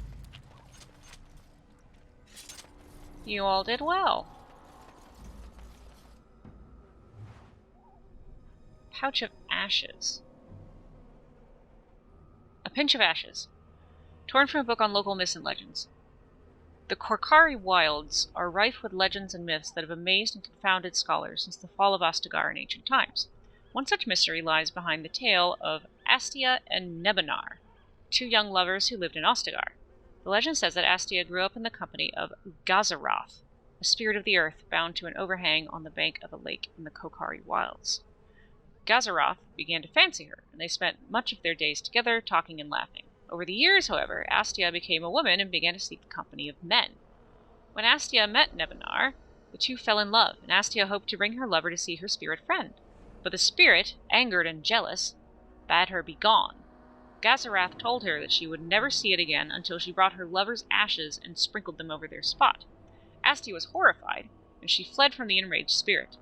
You all did well. Pouch of ashes. A pinch of ashes. Torn from a book on local myths and legends. The Korkari wilds are rife with legends and myths that have amazed and confounded scholars since the fall of Ostagar in ancient times. One such mystery lies behind the tale of Astia and Nebanar, two young lovers who lived in Ostagar. The legend says that Astia grew up in the company of Gazaroth, a spirit of the earth bound to an overhang on the bank of a lake in the Korkari wilds. Gazaroth began to fancy her, and they spent much of their days together, talking and laughing. Over the years, however, Astia became a woman and began to seek the company of men. When Astia met Nebanar, the two fell in love, and Astia hoped to bring her lover to see her spirit friend. But the spirit, angered and jealous, bade her be gone. Gazarath told her that she would never see it again until she brought her lover's ashes and sprinkled them over their spot. Astia was horrified, and she fled from the enraged spirit.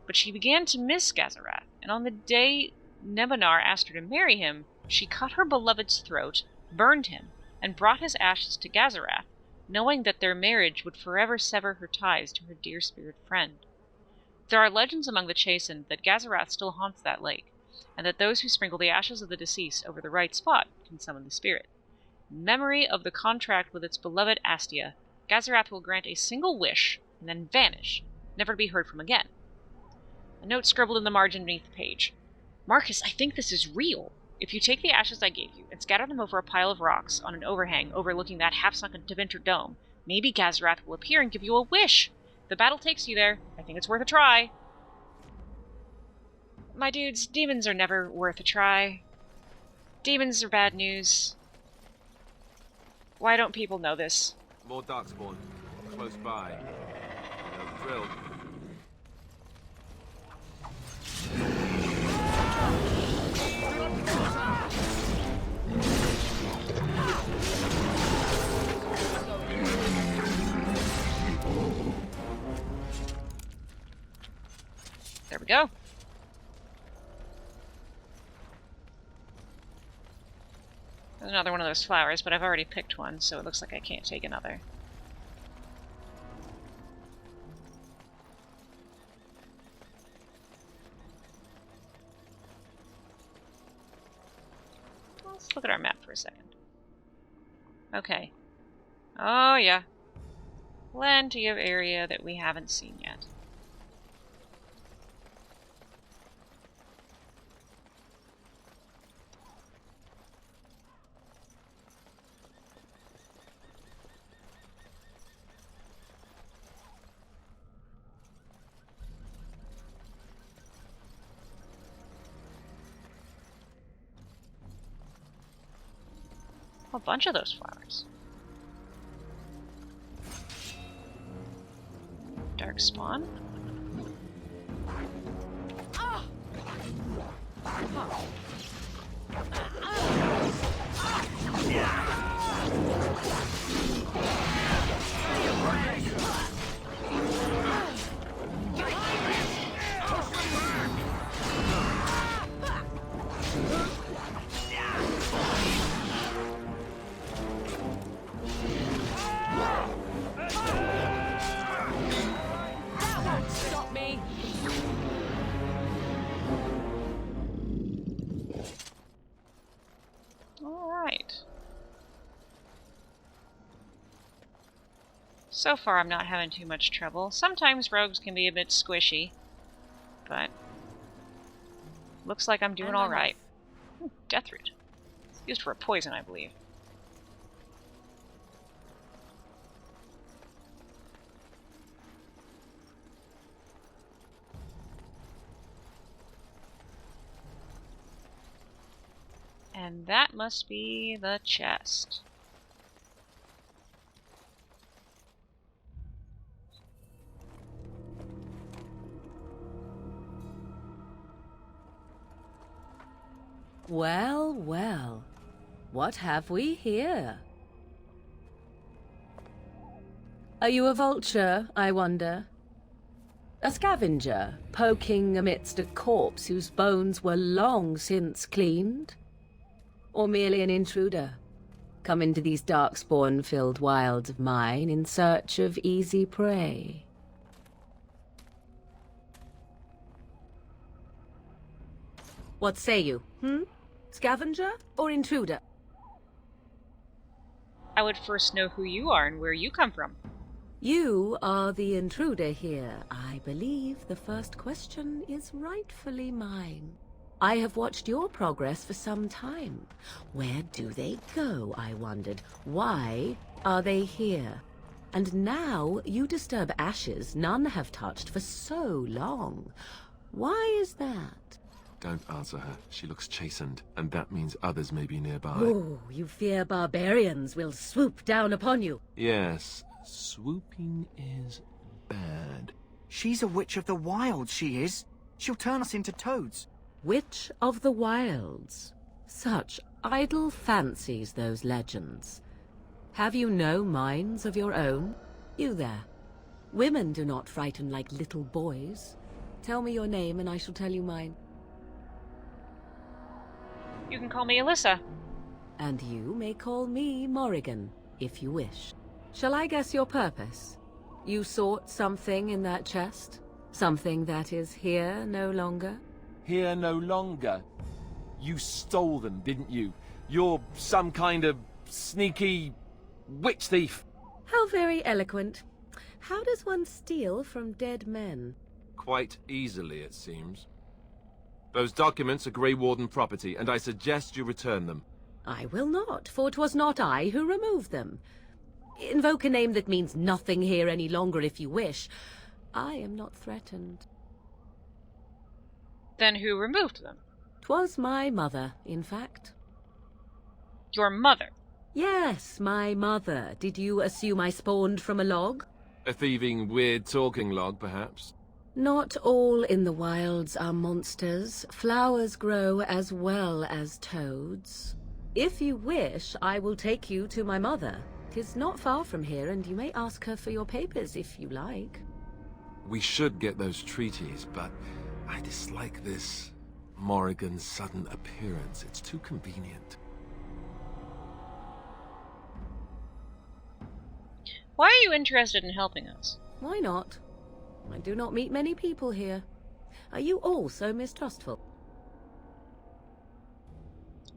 But she began to miss Gazarath, and on the day Nebanar asked her to marry him, she cut her beloved's throat, burned him, and brought his ashes to Gazarath, knowing that their marriage would forever sever her ties to her dear spirit friend. There are legends among the Chastened that Gazarath still haunts that lake, and that those who sprinkle the ashes of the deceased over the right spot can summon the spirit. In memory of the contract with its beloved Astia, Gazarath will grant a single wish and then vanish, never to be heard from again. A note scribbled in the margin beneath the page. Marcus, I think this is real. If you take the ashes I gave you and scatter them over a pile of rocks on an overhang overlooking that half-sunken Tevinter dome, maybe Gazarath will appear and give you a wish. If the battle takes you there, I think it's worth a try. My dudes, demons are never worth a try. Demons are bad news. Why don't people know this? More darkspawn. Close by. No thrill. There we go. There's another one of those flowers, but I've already picked one, so it looks like I can't take another. Let's look at our map for a second. Okay. Oh, yeah. Plenty of area that we haven't seen yet. A bunch of those flowers. Darkspawn. So far I'm not having too much trouble. Sometimes rogues can be a bit squishy, but looks like I'm doing alright. Deathroot. Used for a poison, I believe. And that must be the chest. Well, well. What have we here? Are you a vulture, I wonder? A scavenger, poking amidst a corpse whose bones were long since cleaned? Or merely an intruder, come into these darkspawn-filled wilds of mine in search of easy prey? What say you, Scavenger or intruder? I would first know who you are and where you come from. You are the intruder here. I believe the first question is rightfully mine. I have watched your progress for some time. Where do they go, I wondered? Why are they here? And now you disturb ashes none have touched for so long. Why is that? Don't answer her. She looks chastened, and that means others may be nearby. Oh, you fear barbarians will swoop down upon you. Yes, swooping is bad. She's a witch of the wild, she is. She'll turn us into toads. Witch of the Wilds. Such idle fancies, those legends. Have you no minds of your own? You there. Women do not frighten like little boys. Tell me your name and I shall tell you mine. You can call me Alyssa. And you may call me Morrigan, if you wish. Shall I guess your purpose? You sought something in that chest? Something that is here no longer? Here no longer. You stole them, didn't you? You're some kind of sneaky witch thief. How very eloquent. How does one steal from dead men? Quite easily, it seems. Those documents are Grey Warden property, and I suggest you return them. I will not, for 'twas not I who removed them. Invoke a name that means nothing here any longer if you wish. I am not threatened. Then who removed them? 'Twas my mother, in fact. Your mother? Yes, my mother. Did you assume I spawned from a log? A thieving, weird talking log, perhaps? Not all in the wilds are monsters. Flowers grow as well as toads. If you wish, I will take you to my mother. 'Tis not far from here, and you may ask her for your papers if you like. We should get those treaties, but I dislike this Morrigan's sudden appearance. It's too convenient. Why are you interested in helping us? Why not? I do not meet many people here. Are you all so mistrustful?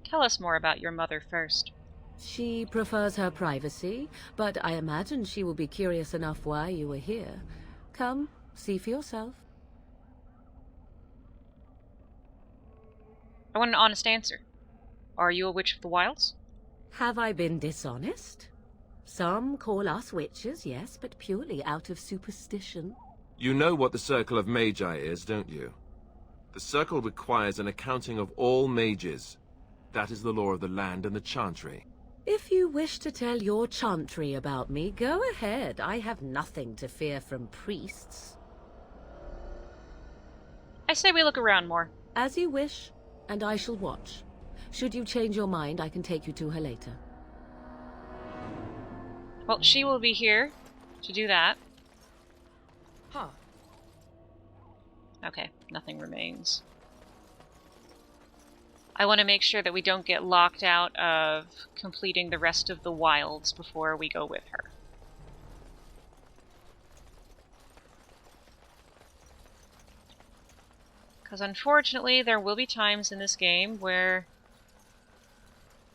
Tell us more about your mother first. She prefers her privacy, but I imagine she will be curious enough why you were here. Come, see for yourself. I want an honest answer. Are you a witch of the wilds? Have I been dishonest? Some call us witches, yes, but purely out of superstition. You know what the Circle of Magi is, don't you? The Circle requires an accounting of all mages. That is the law of the land and the Chantry. If you wish to tell your chantry about me, go ahead. I have nothing to fear from priests. I say we look around more. As you wish, and I shall watch. Should you change your mind, I can take you to her later. Well, she will be here to do that. Huh. Okay, nothing remains. I want to make sure that we don't get locked out of completing the rest of the wilds before we go with her. Because unfortunately, there will be times in this game where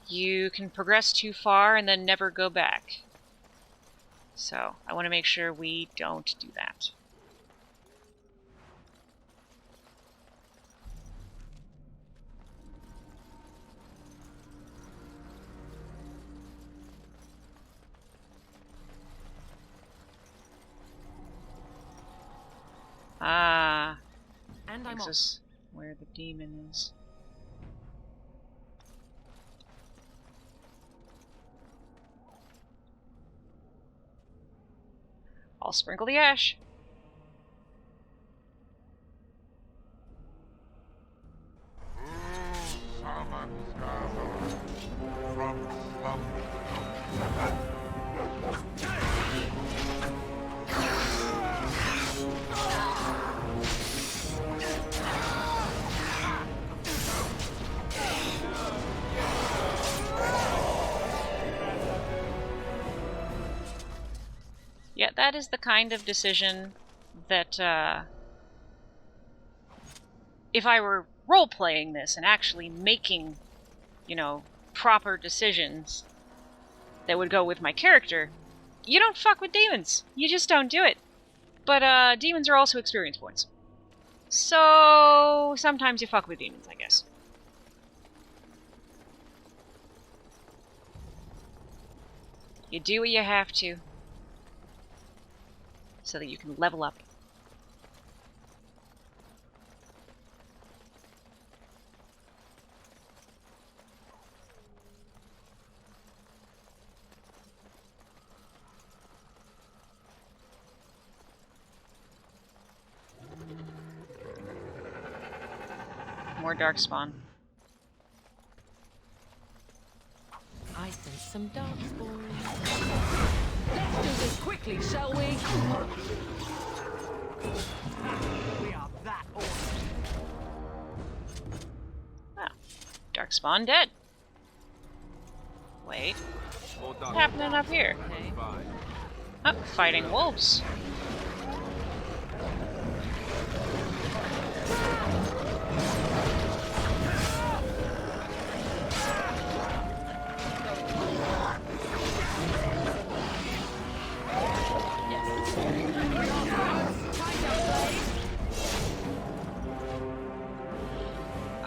you can progress too far and then never go back. So, I want to make sure we don't do that. Ah. And I'm this off. is where the demon is. I'll sprinkle the ash. Yeah, that is the kind of decision that, if I were role-playing this and actually making, you know, proper decisions that would go with my character, you don't fuck with demons. You just don't do it. But, demons are also experience points. So, sometimes you fuck with demons, I guess. You do what you have to, so that you can level up. more darkspawn. I sense some darkspawn. Let's do this quickly, shall we? We are that awesome. Ah, darkspawn dead. Wait, what's happening up here? Oh, fighting wolves.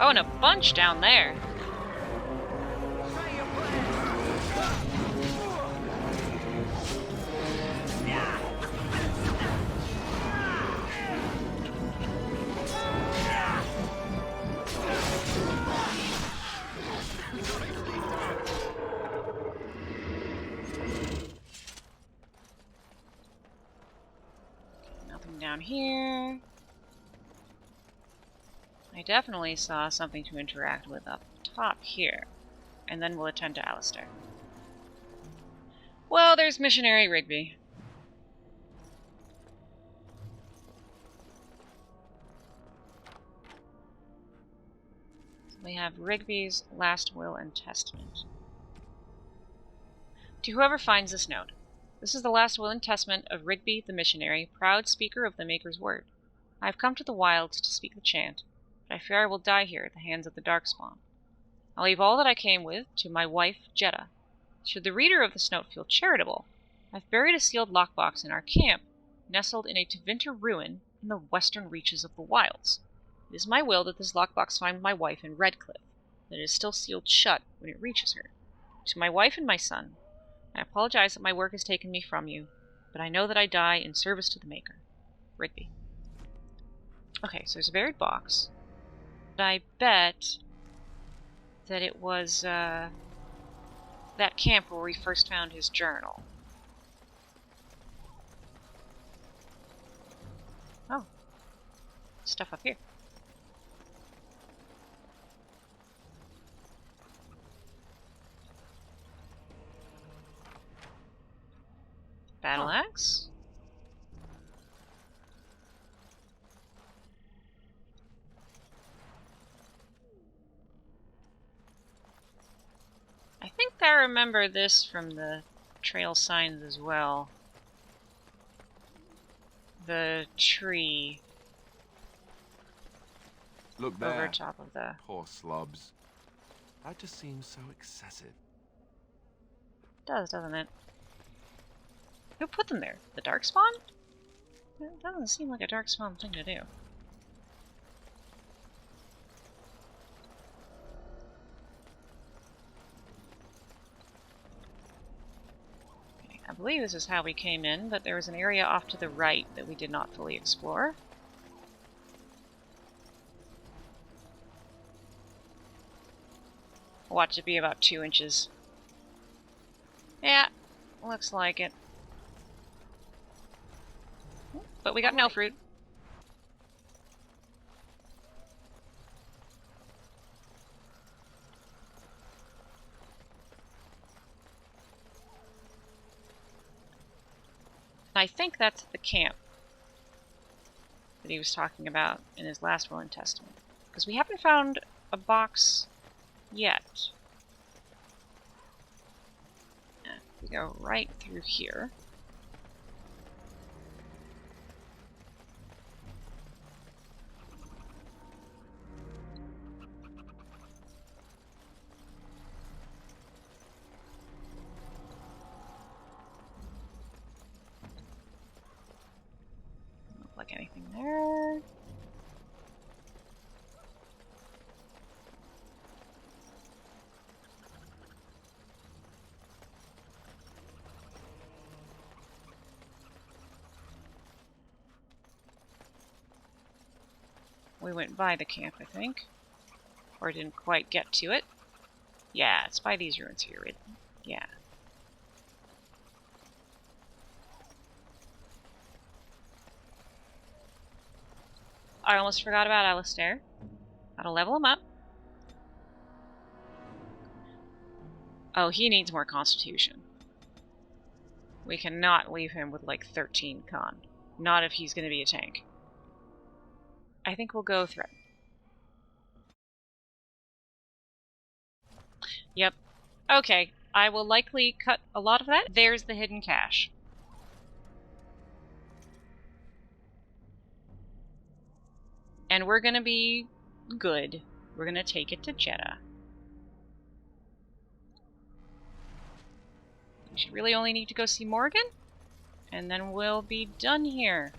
Oh, and a bunch down there. Nothing down here. I definitely saw something to interact with up top here. And then we'll attend to Alistair. Well, there's Missionary Rigby. So we have Rigby's last will and testament. To whoever finds this note, this is the last will and testament of Rigby the Missionary, proud speaker of the Maker's word. I have come to the wilds to speak the chant, but I fear I will die here at the hands of the Darkspawn. I leave all that I came with to my wife, Jetta. Should the reader of this note feel charitable, I've buried a sealed lockbox in our camp, nestled in a Tevinter ruin in the western reaches of the wilds. It is my will that this lockbox find my wife in Redcliffe, that it is still sealed shut when it reaches her. To my wife and my son, I apologize that my work has taken me from you, but I know that I die in service to the Maker. Rigby. Okay, so there's a buried box. But I bet that it was that camp where we first found his journal. Oh. Stuff up here. Battle axe? I think I remember this from the trail signs as well. The tree. Look there. Over top of the... Poor slobs. That just seems so excessive. Does, doesn't it? Who put them there? The Darkspawn? It doesn't seem like a Darkspawn thing to do. Okay, I believe this is how we came in, but there was an area off to the right that we did not fully explore. Watch it be about 2 inches. Yeah, looks like it. But we got an elf root. I think that's the camp that he was talking about in his last will and testament. Because we haven't found a box yet. We go right through here. Doesn't look like anything there. We went by the camp, I think. Or didn't quite get to it. Yeah, it's by these ruins here. Yeah. I almost forgot about Alistair. That'll level him up. Oh, he needs more constitution. We cannot leave him with like 13 con. Not if he's going to be a tank. I think we'll go threat. Yep. Okay. I will likely cut a lot of that. There's the hidden cache. And we're going to be good. We're going to take it to Jeddah. We should really only need to go see Morgan, and then we'll be done here.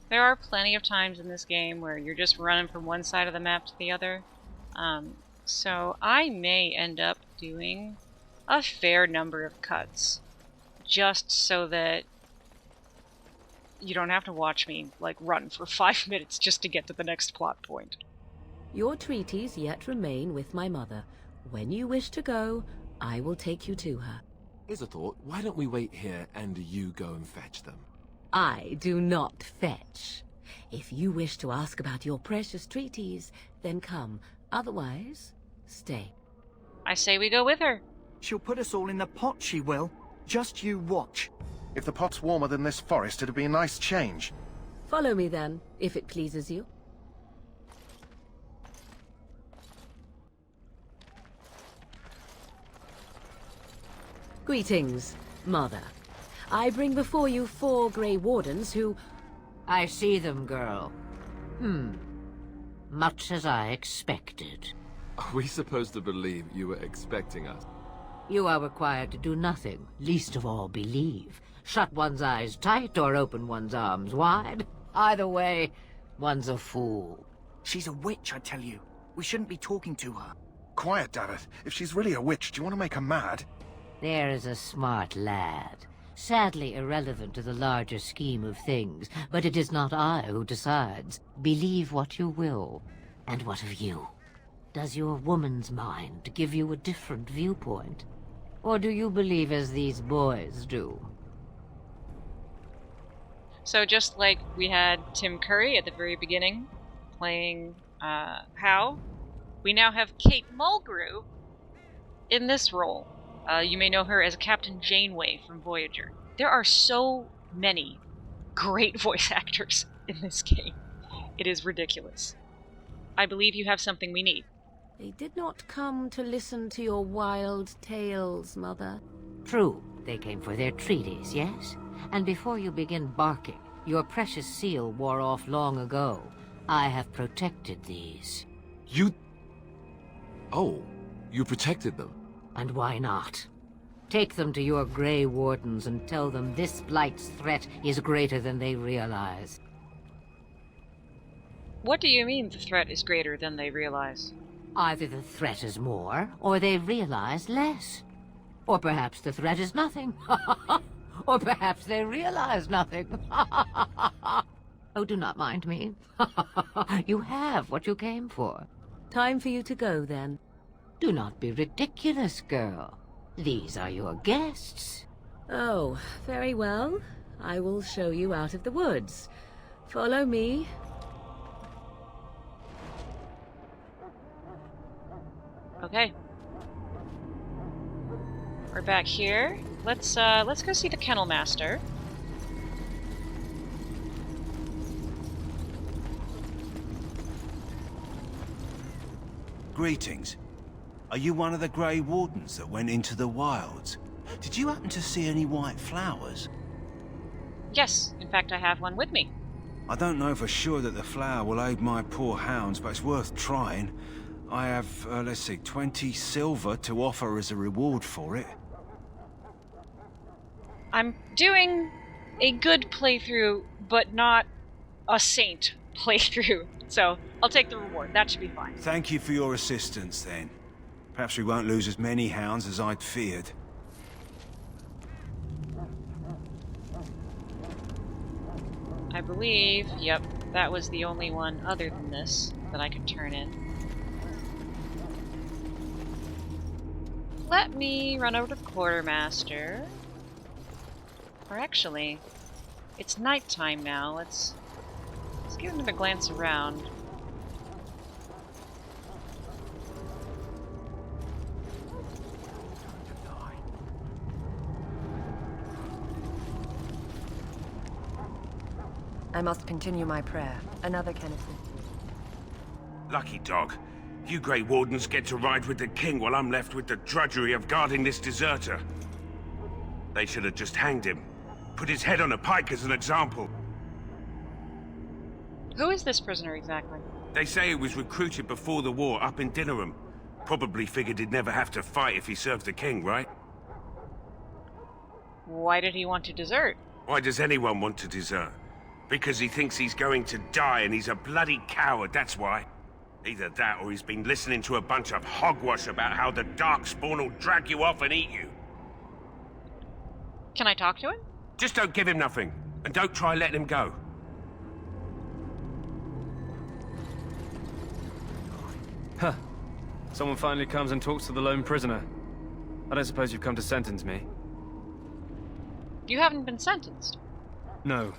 There are plenty of times in this game where you're just running from one side of the map to the other. So I may end up doing a fair number of cuts, just so that you don't have to watch me like run for 5 minutes just to get to the next plot point. Your treaties yet remain with my mother. When you wish to go, I will take you to her. Here's a thought. Why don't we wait here and you go and fetch them? I do not fetch. If you wish to ask about your precious treaties, then come. Otherwise, stay. I say we go with her. She'll put us all in the pot, she will. Just you watch. If the pot's warmer than this forest, it'd be a nice change. Follow me then, if it pleases you. Greetings, Mother. I bring before you 4 Grey Wardens who... I see them, girl. Much as I expected. Are we supposed to believe you were expecting us? You are required to do nothing, least of all believe. Shut one's eyes tight or open one's arms wide. Either way, one's a fool. She's a witch, I tell you. We shouldn't be talking to her. Quiet, Davith. If she's really a witch, do you want to make her mad? There is a smart lad. Sadly irrelevant to the larger scheme of things, but it is not I who decides. Believe what you will. And what of you? Does your woman's mind give you a different viewpoint? Or do you believe as these boys do? So just like we had Tim Curry at the very beginning, playing How, we now have Kate Mulgrew in this role. You may know her as Captain Janeway from Voyager. There are so many great voice actors in this game. It is ridiculous. I believe you have something we need. They did not come to listen to your wild tales, Mother. True, they came for their treaties, yes? And before you begin barking, your precious seal wore off long ago. I have protected these. You... Oh, you protected them? And why not? Take them to your Grey Wardens and tell them this Blight's threat is greater than they realize. What do you mean the threat is greater than they realize? Either the threat is more, or they realize less. Or perhaps the threat is nothing. Or perhaps they realize nothing. Oh, do not mind me. You have what you came for. Time for you to go, then. Do not be ridiculous, girl. These are your guests. Oh, very well. I will show you out of the woods. Follow me. Okay. We're back here. Let's go see the Kennel Master. Greetings. Are you one of the Grey Wardens that went into the wilds? Did you happen to see any white flowers? Yes, in fact I have one with me. I don't know for sure that the flower will aid my poor hounds, but it's worth trying. I have, let's see, 20 silver to offer as a reward for it. I'm doing a good playthrough, but not a saint playthrough. So, I'll take the reward. That should be fine. Thank you for your assistance, then. Perhaps we won't lose as many hounds as I'd feared. I believe, yep, that was the only one other than this that I could turn in. Let me run over to the Quartermaster. Or actually, It's nighttime now. Let's give another glance around. I must continue my prayer. Another Kennison. Lucky dog. You Grey Wardens get to ride with the king while I'm left with the drudgery of guarding this deserter. They should have just hanged him. Put his head on a pike as an example. Who is this prisoner exactly? They say he was recruited before the war up in Dinnerham. Probably figured he'd never have to fight if he served the king, right? Why did he want to desert? Why does anyone want to desert? Because he thinks he's going to die and he's a bloody coward, that's why. Either that or he's been listening to a bunch of hogwash about how the Darkspawn will drag you off and eat you. Can I talk to him? Just don't give him nothing, and don't try letting him go. Huh. Someone finally comes and talks to the lone prisoner. I don't suppose you've come to sentence me? You haven't been sentenced. No.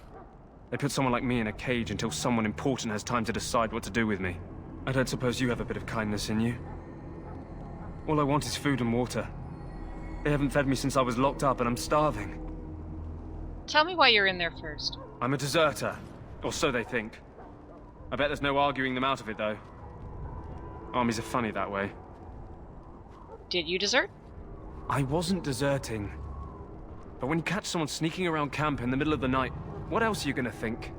They put someone like me in a cage until someone important has time to decide what to do with me. I don't suppose you have a bit of kindness in you? All I want is food and water. They haven't fed me since I was locked up and I'm starving. Tell me why you're in there first. I'm a deserter. Or so they think. I bet there's no arguing them out of it, though. Armies are funny that way. Did you desert? I wasn't deserting. But when you catch someone sneaking around camp in the middle of the night, what else are you gonna think?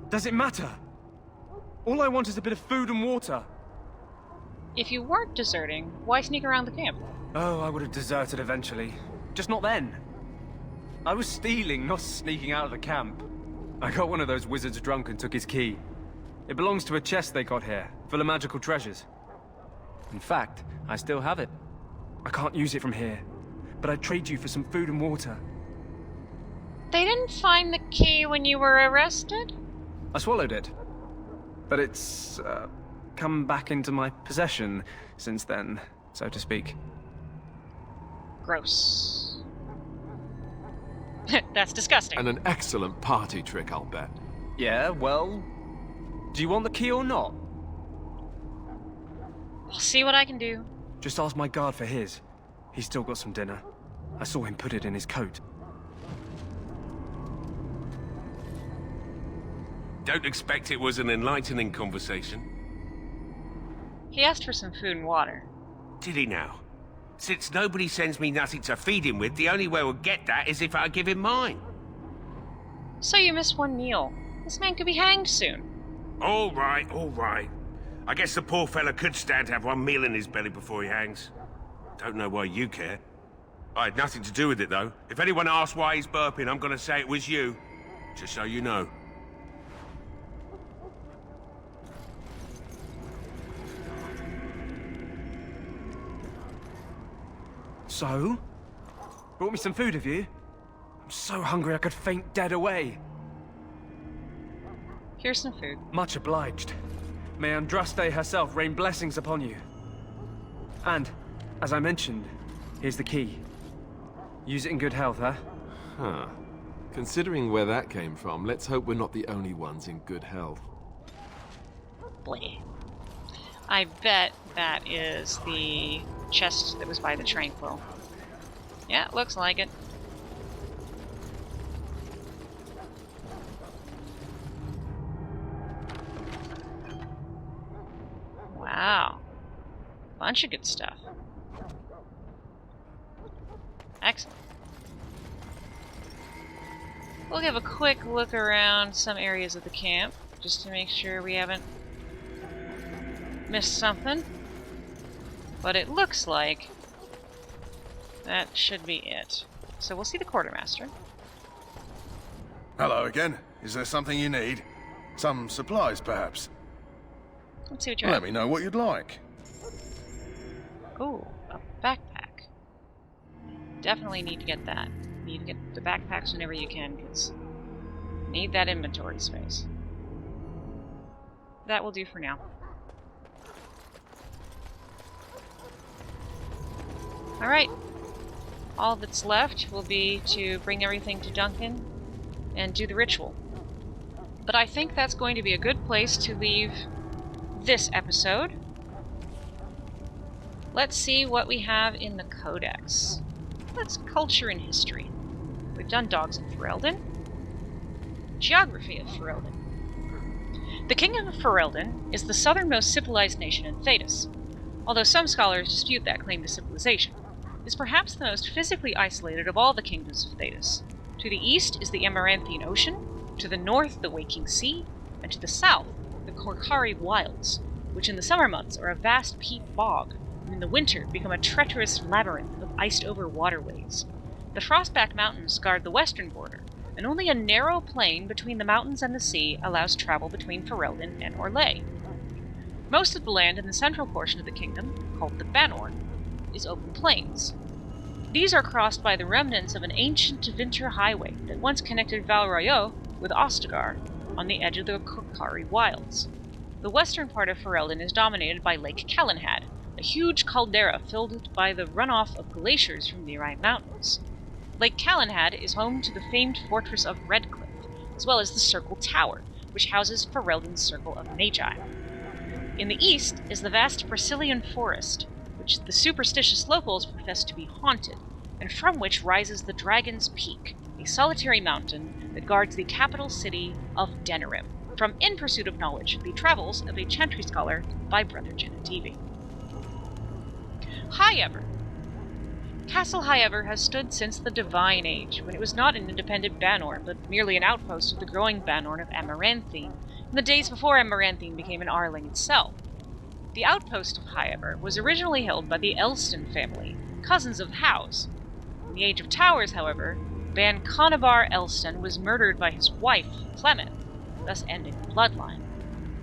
Does it matter? All I want is a bit of food and water. If you weren't deserting, why sneak around the camp? Oh, I would have deserted eventually. Just not then. I was stealing, not sneaking out of the camp. I got one of those wizards drunk and took his key. It belongs to a chest they got here, full of magical treasures. In fact, I still have it. I can't use it from here, but I'd trade you for some food and water. They didn't find the key when you were arrested? I swallowed it. But it's, come back into my possession since then, so to speak. Gross. That's disgusting. And an excellent party trick, I'll bet. Yeah, well... Do you want the key or not? I'll see what I can do. Just ask my guard for his. He's still got some dinner. I saw him put it in his coat. Don't expect it was an enlightening conversation. He asked for some food and water. Did he now? Since nobody sends me nothing to feed him with, the only way we'll get that is if I give him mine. So you missed one meal. This man could be hanged soon. All right, all right. I guess the poor fella could stand to have one meal in his belly before he hangs. Don't know why you care. I had nothing to do with it, though. If anyone asks why he's burping, I'm gonna say it was you. Just so you know. So? Brought me some food, have you? I'm so hungry I could faint dead away. Here's some food. Much obliged. May Andraste herself rain blessings upon you. And, as I mentioned, here's the key. Use it in good health, huh? Huh. Considering where that came from, let's hope we're not the only ones in good health. Bleh. I bet that is the chest that was by the Tranquil. Yeah, looks like it. Wow. Bunch of good stuff. Excellent. We'll give a quick look around some areas of the camp, just to make sure we haven't missed something. But it looks like that should be it. So we'll see the quartermaster. Hello again. Is there something you need? Some supplies, perhaps? Let's see what you Let have. me know what you'd like. Ooh, a backpack. Definitely need to get that. Need to get the backpacks whenever you can, because need that inventory space. That will do for now. Alright. All that's left will be to bring everything to Duncan and do the ritual. But I think that's going to be a good place to leave this episode. Let's see what we have in the Codex. Let's culture and history. We've done dogs in Ferelden. Geography of Ferelden. The Kingdom of Ferelden is the southernmost civilized nation in Thedas, although some scholars dispute that claim to civilization. It is perhaps the most physically isolated of all the kingdoms of Thedas. To the east is the Amaranthian Ocean, to the north the Waking Sea, and to the south the Korkari Wilds, which in the summer months are a vast peat bog, and in the winter become a treacherous labyrinth of iced-over waterways. The Frostback Mountains guard the western border, and only a narrow plain between the mountains and the sea allows travel between Ferelden and Orlais. Most of the land in the central portion of the kingdom, called the Banor, is open plains. These are crossed by the remnants of an ancient Tevinter highway that once connected Val Royeaux with Ostagar on the edge of the Korkari Wilds. The western part of Ferelden is dominated by Lake Calenhad, a huge caldera filled by the runoff of glaciers from nearby mountains. Lake Calenhad is home to the famed fortress of Redcliffe, as well as the Circle Tower, which houses Ferelden's Circle of Magi. In the east is the vast Brazilian forest, which the superstitious locals profess to be haunted, and from which rises the Dragon's Peak, a solitary mountain that guards the capital city of Denerim. From In Pursuit of Knowledge, The Travels of a Chantry Scholar by Brother Genetivi. Highever. Castle Highever has stood since the Divine Age, when it was not an independent Banor, but merely an outpost of the growing Banor of Amaranthine, in the days before Amaranthine became an Arling itself. The outpost of Highever was originally held by the Elston family, cousins of Howes. In the Age of Towers, however, Ban Conabar Elston was murdered by his wife, Clement, thus ending the bloodline.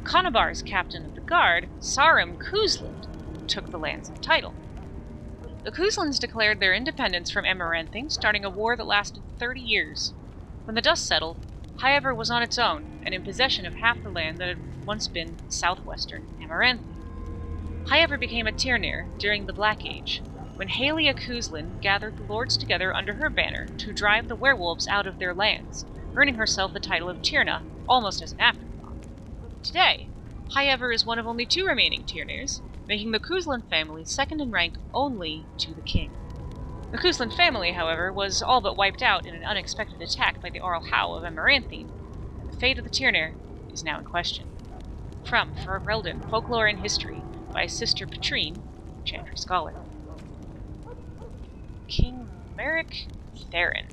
Conabar's captain of the guard, Sarum Kuzland, took the lands and title. The Kuzlans declared their independence from Amaranthine, starting a war that lasted 30 years. When the dust settled, Highever was on its own, and in possession of half the land that had once been southwestern Amaranthine. Highever became a Tyrnir during the Black Age, when Haelia Kuzlin gathered the lords together under her banner to drive the werewolves out of their lands, earning herself the title of Tyrna almost as an afterthought. Today, Highever is one of only 2 remaining Tyrnirs, making the Kuzlin family second in rank only to the king. The Kuzlin family, however, was all but wiped out in an unexpected attack by the Arl Howe of Amaranthine, and the fate of the Tyrnir is now in question. From Ferelden, Folklore and History, by Sister Petrine, Chantry Scholar. King Merrick Theron.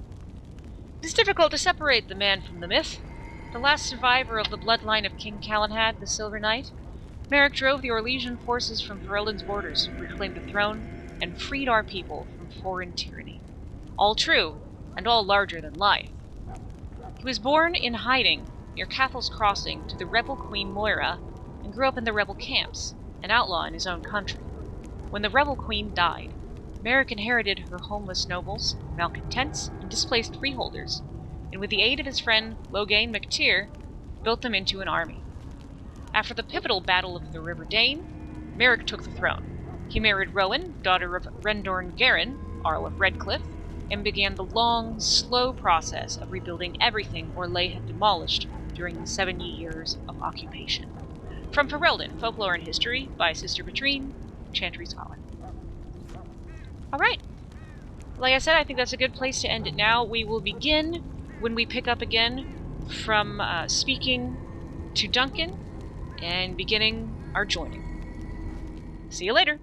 It is difficult to separate the man from the myth. The last survivor of the bloodline of King Calenhad, the Silver Knight, Merrick drove the Orlesian forces from Ferelden's borders, reclaimed the throne, and freed our people from foreign tyranny. All true, and all larger than life. He was born in hiding near Cathal's Crossing to the rebel queen Moira, and grew up in the rebel camps, an outlaw in his own country. When the rebel queen died, Merrick inherited her homeless nobles, malcontents, and displaced freeholders, and with the aid of his friend Loghain MacTyr, built them into an army. After the pivotal Battle of the River Dane, Merrick took the throne. He married Rowan, daughter of Rendorn Garin, Arl of Redcliffe, and began the long, slow process of rebuilding everything Orlais had demolished during the 70 years of occupation. From Ferelden, Folklore and History, by Sister Petrine, Chantry Scholar. Alright. Like I said, I think that's a good place to end it now. We will begin when we pick up again from speaking to Duncan and beginning our joining. See you later!